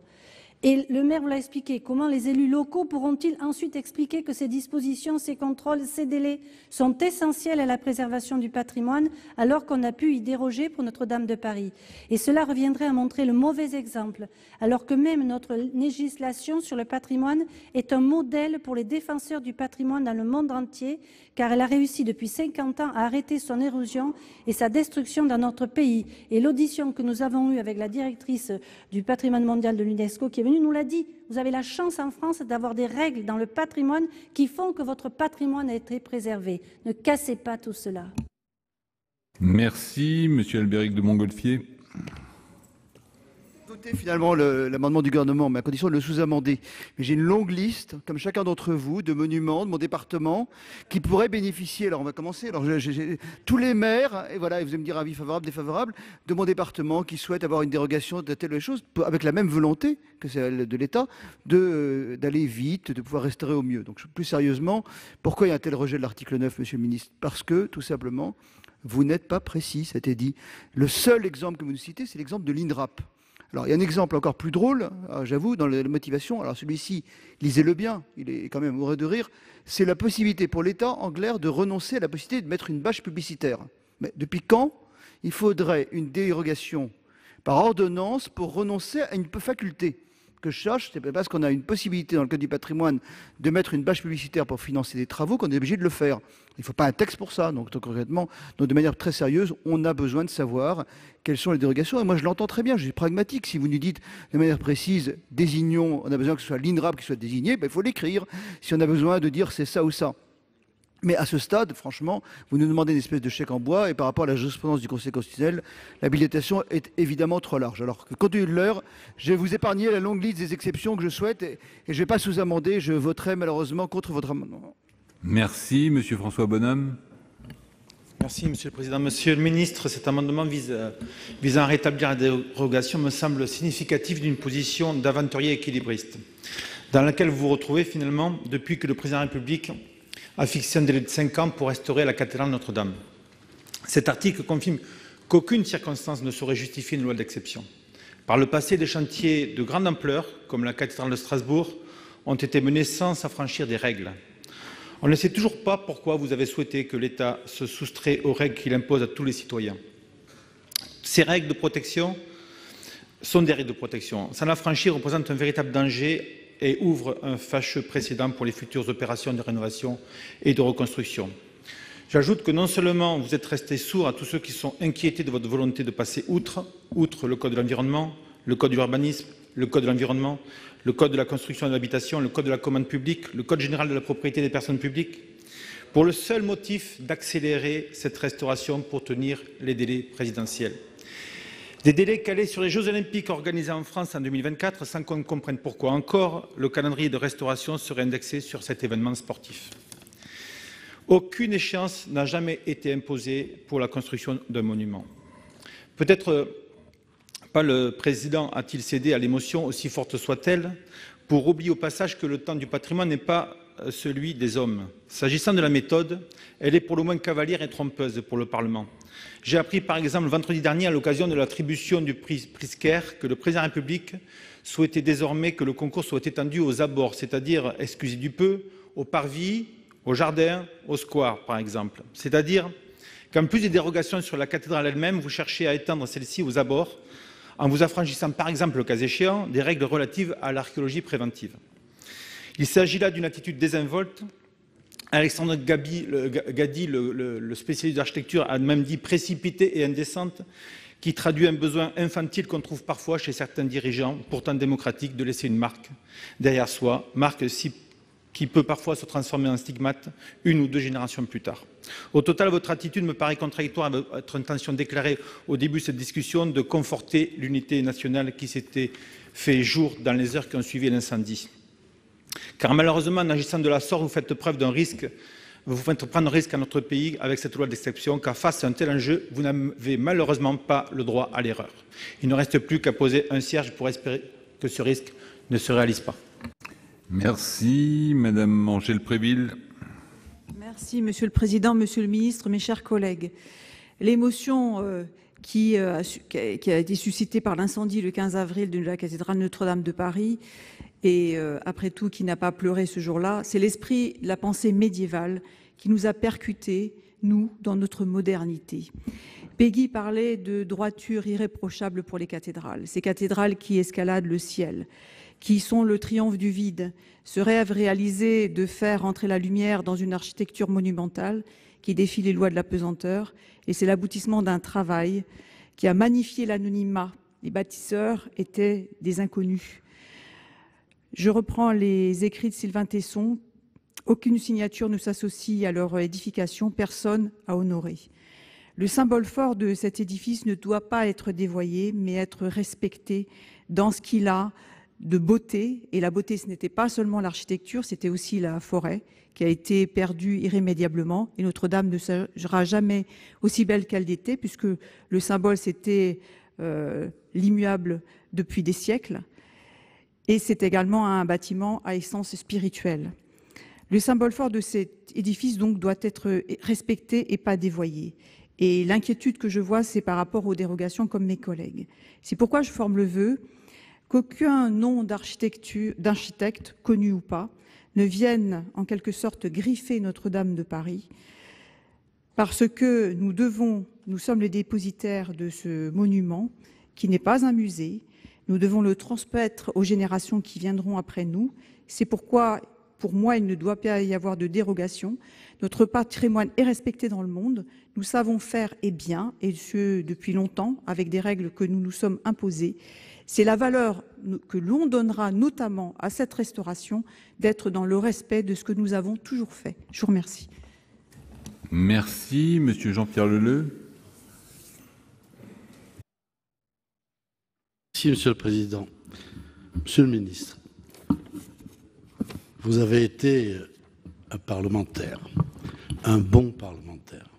Et le maire vous l'a expliqué, comment les élus locaux pourront-ils ensuite expliquer que ces dispositions, ces contrôles, ces délais sont essentiels à la préservation du patrimoine alors qu'on a pu y déroger pour Notre-Dame de Paris? Et cela reviendrait à montrer le mauvais exemple, alors que même notre législation sur le patrimoine est un modèle pour les défenseurs du patrimoine dans le monde entier, car elle a réussi depuis 50 ans à arrêter son érosion et sa destruction dans notre pays. Et l'audition que nous avons eue avec la directrice du patrimoine mondial de l'UNESCO qui est venue nous l'a dit, vous avez la chance en France d'avoir des règles dans le patrimoine qui font que votre patrimoine a été préservé. Ne cassez pas tout cela. Merci, Monsieur Albéric de Montgolfier. Voter finalement l'amendement du gouvernement, mais à condition de le sous-amender. Mais j'ai une longue liste, comme chacun d'entre vous, de monuments de mon département qui pourraient bénéficier. Alors on va commencer. Alors j'ai tous les maires, et voilà, et vous allez me dire avis favorable, défavorable, de mon département qui souhaitent avoir une dérogation de telle chose, avec la même volonté que celle de l'État, d'aller vite, de pouvoir restaurer au mieux. Donc plus sérieusement, pourquoi il y a un tel rejet de l'article 9, Monsieur le Ministre? Parce que, tout simplement, vous n'êtes pas précis, ça a été dit. Le seul exemple que vous nous citez, c'est l'exemple de l'INRAP. Alors, il y a un exemple encore plus drôle, j'avoue, dans la motivation. Alors, celui-ci, lisez-le bien, il est quand même mourir de rire. C'est la possibilité pour l'État anglais de renoncer à la possibilité de mettre une bâche publicitaire. Mais depuis quand il faudrait une dérogation par ordonnance pour renoncer à une faculté? Que je cherche, c'est parce qu'on a une possibilité dans le code du patrimoine de mettre une bâche publicitaire pour financer des travaux qu'on est obligé de le faire. Il ne faut pas un texte pour ça. Donc concrètement, de manière très sérieuse, on a besoin de savoir quelles sont les dérogations. Et moi, je l'entends très bien, je suis pragmatique. Si vous nous dites de manière précise, désignons, on a besoin que ce soit l'INRAP qui soit désigné, ben, il faut l'écrire. Si on a besoin de dire c'est ça ou ça. Mais à ce stade, franchement, vous nous demandez une espèce de chèque en bois et par rapport à la jurisprudence du Conseil constitutionnel, l'habilitation est évidemment trop large. Alors que compte tenu de l'heure, je vais vous épargner la longue liste des exceptions que je souhaite et je ne vais pas sous-amender, je voterai malheureusement contre votre amendement. Merci, Monsieur François Bonhomme. Merci, Monsieur le Président. Monsieur le Ministre, cet amendement visant à rétablir la dérogation me semble significatif d'une position d'aventurier équilibriste, dans laquelle vous vous retrouvez finalement depuis que le Président de la République a fixé un délai de 5 ans pour restaurer la cathédrale Notre-Dame. Cet article confirme qu'aucune circonstance ne saurait justifier une loi d'exception. Par le passé, des chantiers de grande ampleur, comme la cathédrale de Strasbourg, ont été menés sans s'affranchir des règles. On ne sait toujours pas pourquoi vous avez souhaité que l'État se soustrait aux règles qu'il impose à tous les citoyens. Ces règles de protection sont des règles de protection. S'en affranchir représente un véritable danger et ouvre un fâcheux précédent pour les futures opérations de rénovation et de reconstruction. J'ajoute que non seulement vous êtes restés sourds à tous ceux qui sont inquiétés de votre volonté de passer outre le Code de l'environnement, le Code de l'urbanisme, le Code de l'environnement, le Code de la construction et de l'habitation, le Code de la commande publique, le Code général de la propriété des personnes publiques, pour le seul motif d'accélérer cette restauration pour tenir les délais présidentiels. Des délais calés sur les Jeux Olympiques organisés en France en 2024, sans qu'on comprenne pourquoi encore le calendrier de restauration serait indexé sur cet événement sportif. Aucune échéance n'a jamais été imposée pour la construction d'un monument. Peut-être pas le Président a-t-il cédé à l'émotion, aussi forte soit-elle, pour oublier au passage que le temps du patrimoine n'est pas celui des hommes. S'agissant de la méthode, elle est pour le moins cavalière et trompeuse pour le Parlement. J'ai appris par exemple vendredi dernier, à l'occasion de l'attribution du prix Pritzker, que le président de la République souhaitait désormais que le concours soit étendu aux abords, c'est-à-dire, excusez du peu, aux parvis, aux jardins, aux squares par exemple. C'est-à-dire qu'en plus des dérogations sur la cathédrale elle-même, vous cherchez à étendre celle-ci aux abords, en vous affranchissant par exemple, le cas échéant, des règles relatives à l'archéologie préventive. Il s'agit là d'une attitude désinvolte. Alexandre Gadi, le spécialiste d'architecture, a même dit précipitée et indécente, qui traduit un besoin infantile qu'on trouve parfois chez certains dirigeants, pourtant démocratiques, de laisser une marque derrière soi, marque qui peut parfois se transformer en stigmate 1 ou 2 générations plus tard. Au total, votre attitude me paraît contradictoire avec votre intention déclarée au début de cette discussion de conforter l'unité nationale qui s'était fait jour dans les heures qui ont suivi l'incendie. Car malheureusement, en agissant de la sorte, vous faites prendre un risque à notre pays avec cette loi d'exception, car face à un tel enjeu, vous n'avez malheureusement pas le droit à l'erreur. Il ne reste plus qu'à poser un cierge pour espérer que ce risque ne se réalise pas. Merci. Madame Angèle Préville. Merci, Monsieur le Président, Monsieur le Ministre, mes chers collègues. L'émotion qui a été suscitée par l'incendie le 15 avril de la cathédrale Notre-Dame de Paris, et après tout, qui n'a pas pleuré ce jour-là, c'est l'esprit de la pensée médiévale qui nous a percutés, nous, dans notre modernité. Peggy parlait de droiture irréprochable pour les cathédrales, ces cathédrales qui escaladent le ciel, qui sont le triomphe du vide, ce rêve réalisé de faire entrer la lumière dans une architecture monumentale qui défie les lois de la pesanteur, et c'est l'aboutissement d'un travail qui a magnifié l'anonymat. Les bâtisseurs étaient des inconnus. Je reprends les écrits de Sylvain Tesson. Aucune signature ne s'associe à leur édification, personne à honorer. Le symbole fort de cet édifice ne doit pas être dévoyé, mais être respecté dans ce qu'il a de beauté. Et la beauté, ce n'était pas seulement l'architecture, c'était aussi la forêt qui a été perdue irrémédiablement. Et Notre-Dame ne sera jamais aussi belle qu'elle était, puisque le symbole, c'était l'immuable depuis des siècles. Et c'est également un bâtiment à essence spirituelle. Le symbole fort de cet édifice donc doit être respecté et pas dévoyé. Et l'inquiétude que je vois, c'est par rapport aux dérogations comme mes collègues. C'est pourquoi je forme le vœu qu'aucun nom d'architecte, connu ou pas, ne vienne en quelque sorte griffer Notre-Dame de Paris, parce que nous sommes les dépositaires de ce monument qui n'est pas un musée. Nous devons le transmettre aux générations qui viendront après nous. C'est pourquoi, pour moi, il ne doit pas y avoir de dérogation. Notre patrimoine est respecté dans le monde. Nous savons faire et bien, et ce depuis longtemps, avec des règles que nous nous sommes imposées. C'est la valeur que l'on donnera notamment à cette restauration d'être dans le respect de ce que nous avons toujours fait. Je vous remercie. Merci. Monsieur Jean-Pierre Leleux. Merci, Monsieur le Président. Monsieur le Ministre, vous avez été un parlementaire, un bon parlementaire,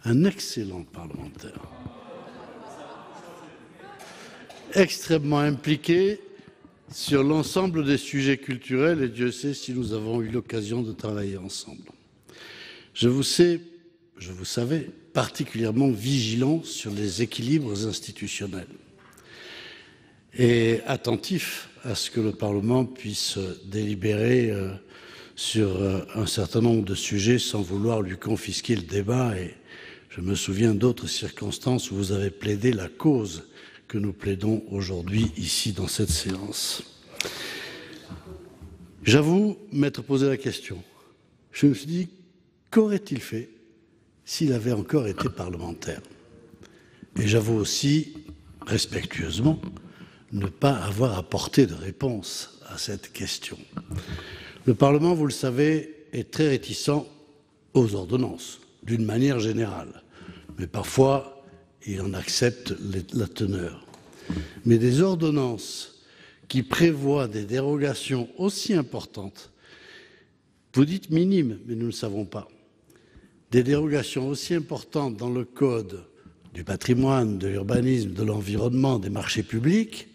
un excellent parlementaire, extrêmement impliqué sur l'ensemble des sujets culturels, et Dieu sait si nous avons eu l'occasion de travailler ensemble. Je vous savais particulièrement vigilant sur les équilibres institutionnels et attentif à ce que le Parlement puisse délibérer sur un certain nombre de sujets sans vouloir lui confisquer le débat. Et je me souviens d'autres circonstances où vous avez plaidé la cause que nous plaidons aujourd'hui ici dans cette séance. J'avoue m'être posé la question. Je me suis dit, qu'aurait-il fait s'il avait encore été parlementaire? Et j'avoue aussi, respectueusement, ne pas avoir apporté de réponse à cette question. Le Parlement, vous le savez, est très réticent aux ordonnances, d'une manière générale. Mais parfois, il en accepte la teneur. Mais des ordonnances qui prévoient des dérogations aussi importantes, vous dites minimes, mais nous ne savons pas, des dérogations aussi importantes dans le code du patrimoine, de l'urbanisme, de l'environnement, des marchés publics,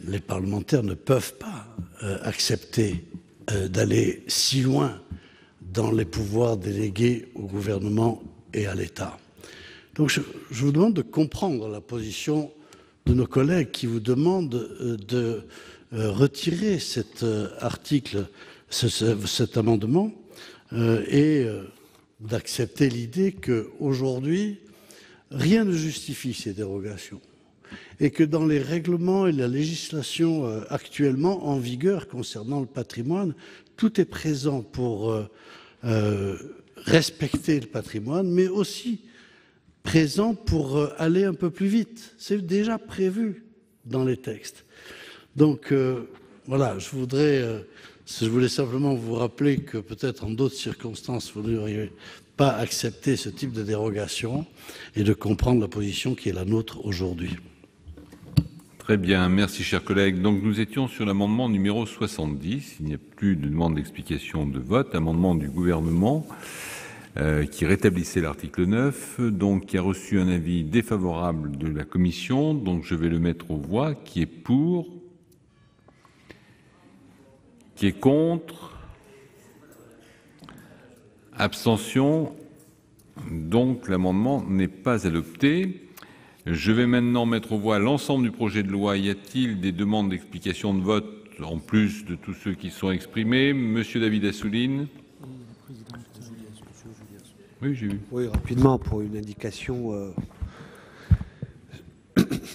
les parlementaires ne peuvent pas accepter d'aller si loin dans les pouvoirs délégués au gouvernement et à l'État. Donc je vous demande de comprendre la position de nos collègues qui vous demandent de retirer cet article, cet amendement, et d'accepter l'idée qu'aujourd'hui, rien ne justifie ces dérogations et que dans les règlements et la législation actuellement en vigueur concernant le patrimoine, tout est présent pour respecter le patrimoine, mais aussi présent pour aller un peu plus vite. C'est déjà prévu dans les textes. Donc voilà, je voulais simplement vous rappeler que peut-être en d'autres circonstances, vous n'auriez pas accepté ce type de dérogation et de comprendre la position qui est la nôtre aujourd'hui. Très bien, merci chers collègues. Donc nous étions sur l'amendement numéro 70. Il n'y a plus de demande d'explication de vote. Amendement du gouvernement qui rétablissait l'article 9, donc qui a reçu un avis défavorable de la commission. Donc je vais le mettre aux voix. Qui est pour? Qui est contre? Abstention. Donc l'amendement n'est pas adopté. Je vais maintenant mettre aux voix l'ensemble du projet de loi. Y a-t-il des demandes d'explication de vote en plus de tous ceux qui sont exprimés? Monsieur David Assouline. Oui, j'ai vu. Oui, rapidement, pour une indication.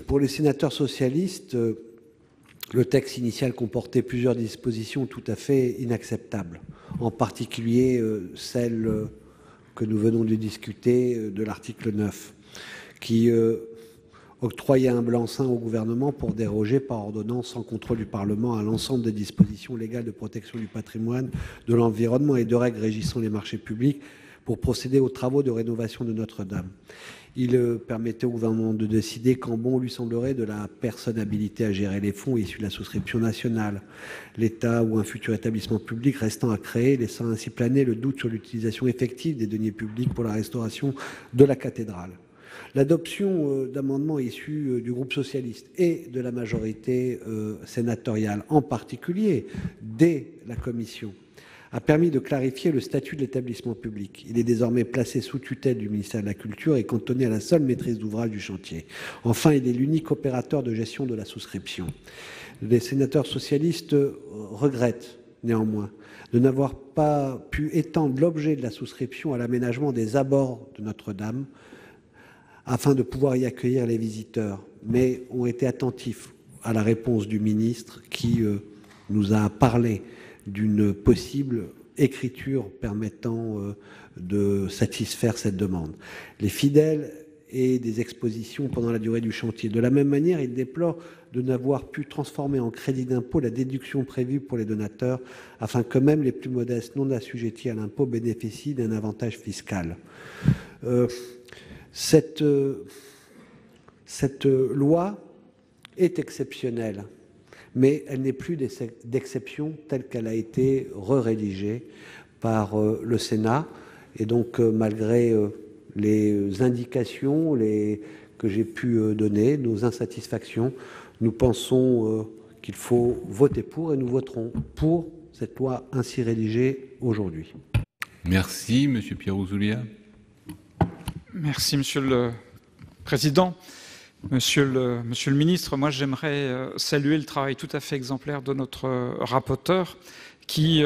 Pour les sénateurs socialistes, le texte initial comportait plusieurs dispositions tout à fait inacceptables, en particulier celle que nous venons de discuter de l'article 9, qui octroyait un blanc-seing au gouvernement pour déroger par ordonnance sans contrôle du Parlement à l'ensemble des dispositions légales de protection du patrimoine, de l'environnement et de règles régissant les marchés publics pour procéder aux travaux de rénovation de Notre-Dame. Il permettait au gouvernement de décider quand bon lui semblerait de la personne habilitée à gérer les fonds issus de la souscription nationale, l'État ou un futur établissement public restant à créer, laissant ainsi planer le doute sur l'utilisation effective des deniers publics pour la restauration de la cathédrale. L'adoption d'amendements issus du groupe socialiste et de la majorité sénatoriale, en particulier dès la commission, a permis de clarifier le statut de l'établissement public. Il est désormais placé sous tutelle du ministère de la Culture et cantonné à la seule maîtrise d'ouvrage du chantier. Enfin, il est l'unique opérateur de gestion de la souscription. Les sénateurs socialistes regrettent néanmoins de n'avoir pas pu étendre l'objet de la souscription à l'aménagement des abords de Notre-Dame afin de pouvoir y accueillir les visiteurs, mais ont été attentifs à la réponse du ministre qui nous a parlé d'une possible écriture permettant de satisfaire cette demande. Les fidèles et des expositions pendant la durée du chantier. De la même manière, il déplore de n'avoir pu transformer en crédit d'impôt la déduction prévue pour les donateurs, afin que même les plus modestes non assujettis à l'impôt bénéficient d'un avantage fiscal. Cette loi est exceptionnelle, mais elle n'est plus d'exception telle qu'elle a été rédigée par le Sénat. Et donc, malgré les indications que j'ai pu donner, nos insatisfactions, nous pensons qu'il faut voter pour et nous voterons pour cette loi ainsi rédigée aujourd'hui. Merci, Monsieur Pierre Ouzoulias. Merci, Monsieur le Président. Monsieur le Ministre, moi j'aimerais saluer le travail tout à fait exemplaire de notre rapporteur qui,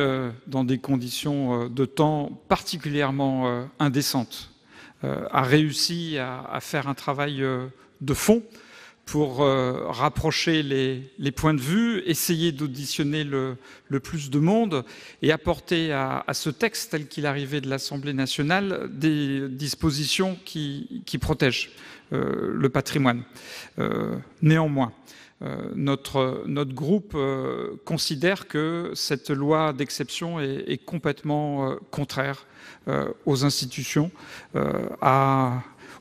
dans des conditions de temps particulièrement indécentes, a réussi à faire un travail de fond pour rapprocher les points de vue, essayer d'auditionner le plus de monde et apporter à ce texte tel qu'il arrivait de l'Assemblée nationale des dispositions qui protègent le patrimoine. Néanmoins, notre groupe considère que cette loi d'exception est complètement contraire aux institutions,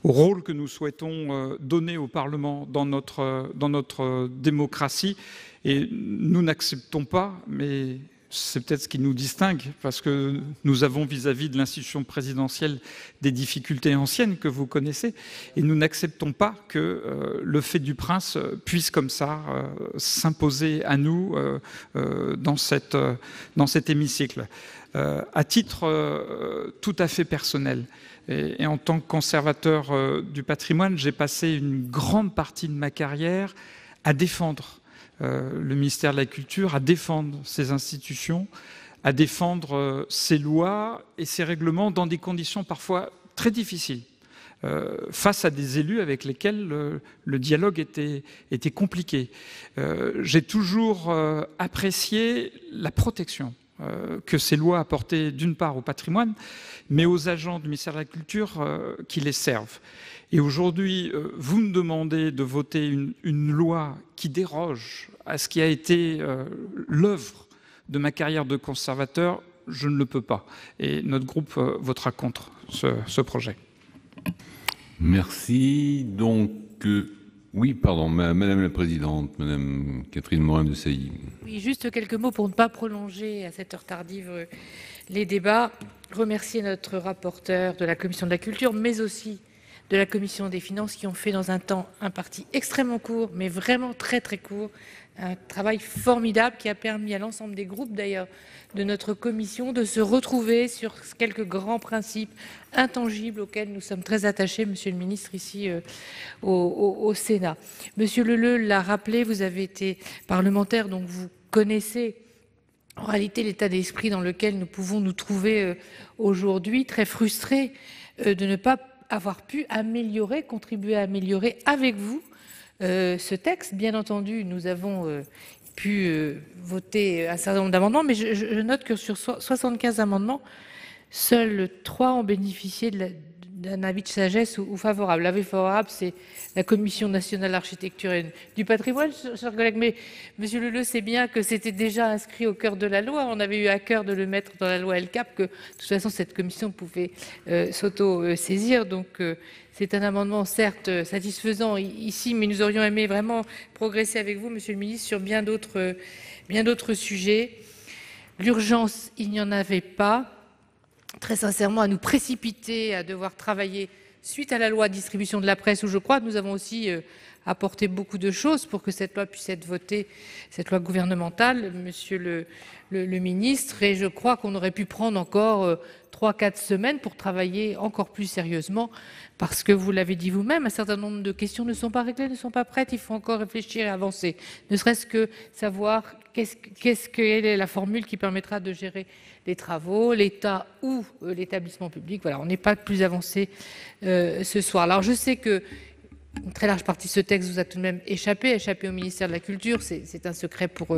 au rôle que nous souhaitons donner au Parlement dans notre démocratie. Et nous n'acceptons pas, mais c'est peut-être ce qui nous distingue, parce que nous avons vis-à-vis de l'institution présidentielle des difficultés anciennes que vous connaissez, et nous n'acceptons pas que le fait du prince puisse comme ça s'imposer à nous dans cet hémicycle. À titre tout à fait personnel, et en tant que conservateur du patrimoine, j'ai passé une grande partie de ma carrière à défendre le ministère de la Culture, à défendre ses institutions, à défendre ses lois et ses règlements dans des conditions parfois très difficiles, face à des élus avec lesquels le dialogue était compliqué. J'ai toujours apprécié la protection que ces lois apportaient d'une part au patrimoine, mais aux agents du ministère de la Culture qui les servent. Et aujourd'hui, vous me demandez de voter une loi qui déroge à ce qui a été l'œuvre de ma carrière de conservateur. Je ne le peux pas. Et notre groupe votera contre ce projet. Merci. Donc, oui, pardon, Madame la Présidente, Madame Catherine Morin-Desailly. Oui, juste quelques mots pour ne pas prolonger à cette heure tardive les débats. Remercier notre rapporteur de la Commission de la Culture, mais aussi de la Commission des Finances, qui ont fait dans un temps imparti extrêmement court, mais vraiment très très court, un travail formidable qui a permis à l'ensemble des groupes d'ailleurs de notre commission de se retrouver sur quelques grands principes intangibles auxquels nous sommes très attachés, Monsieur le Ministre, ici au Sénat. Monsieur Leleux l'a rappelé, vous avez été parlementaire, donc vous connaissez en réalité l'état d'esprit dans lequel nous pouvons nous trouver aujourd'hui, très frustrés de ne pas avoir pu améliorer, contribuer à améliorer avec vous ce texte. Bien entendu, nous avons pu voter un certain nombre d'amendements, mais je note que sur 75 amendements, seuls 3 ont bénéficié d'un avis de sagesse ou favorable. L'avis favorable, c'est la Commission nationale d'architecture et du patrimoine, chers collègues. Mais Monsieur Leleux sait bien que c'était déjà inscrit au cœur de la loi. On avait eu à cœur de le mettre dans la loi LCAP, que de toute façon cette commission pouvait s'auto-saisir. Donc c'est un amendement certes satisfaisant ici, mais nous aurions aimé vraiment progresser avec vous, Monsieur le Ministre, sur bien d'autres sujets. L'urgence, il n'y en avait pas. Très sincèrement, à nous précipiter, à devoir travailler suite à la loi de distribution de la presse, où je crois que nous avons aussi apporté beaucoup de choses pour que cette loi puisse être votée, cette loi gouvernementale, Monsieur le Ministre, et je crois qu'on aurait pu prendre encore 3-4 semaines pour travailler encore plus sérieusement, parce que vous l'avez dit vous-même, un certain nombre de questions ne sont pas réglées, ne sont pas prêtes, il faut encore réfléchir et avancer, ne serait-ce que savoir quelle est la formule qui permettra de gérer les travaux, l'État ou l'établissement public. Voilà, on n'est pas plus avancé ce soir. Alors je sais que une très large partie de ce texte vous a tout de même échappé au ministère de la Culture, c'est un secret pour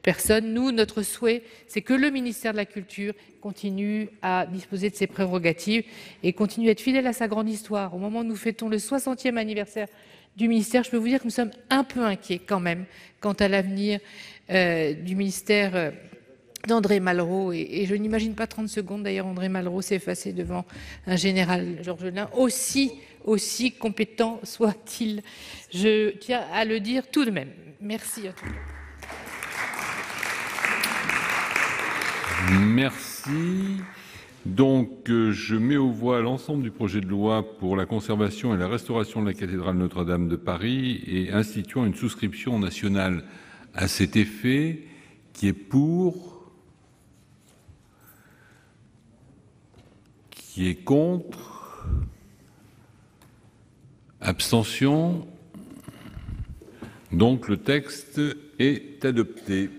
personne. Nous, notre souhait, c'est que le ministère de la Culture continue à disposer de ses prérogatives et continue à être fidèle à sa grande histoire. Au moment où nous fêtons le 60e anniversaire du ministère, je peux vous dire que nous sommes un peu inquiets quand même quant à l'avenir du ministère d'André Malraux, et je n'imagine pas 30 secondes d'ailleurs André Malraux s'effacer devant un général Georgelin, aussi compétent soit-il. Je tiens à le dire tout de même. Merci à tous. Merci. Donc, je mets aux voix l'ensemble du projet de loi pour la conservation et la restauration de la cathédrale Notre-Dame de Paris et instituant une souscription nationale à cet effet, qui est pour, qui est contre, abstention. Donc le texte est adopté.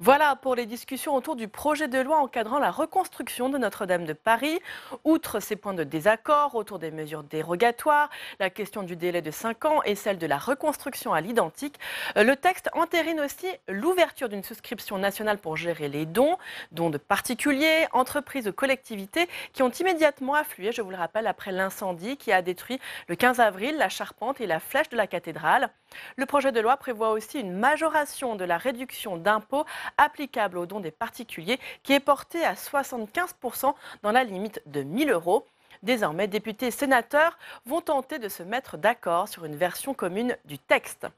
Voilà pour les discussions autour du projet de loi encadrant la reconstruction de Notre-Dame de Paris. Outre ces points de désaccord autour des mesures dérogatoires, la question du délai de 5 ans et celle de la reconstruction à l'identique, le texte entérine aussi l'ouverture d'une souscription nationale pour gérer les dons de particuliers, entreprises ou collectivités qui ont immédiatement afflué, je vous le rappelle, après l'incendie qui a détruit le 15 avril la charpente et la flèche de la cathédrale. Le projet de loi prévoit aussi une majoration de la réduction d'impôt applicable aux dons des particuliers qui est portée à 75% dans la limite de 1 000 €. Désormais, députés et sénateurs vont tenter de se mettre d'accord sur une version commune du texte.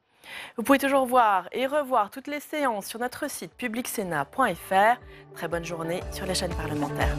Vous pouvez toujours voir et revoir toutes les séances sur notre site publicsénat.fr. Très bonne journée sur les chaînes parlementaires.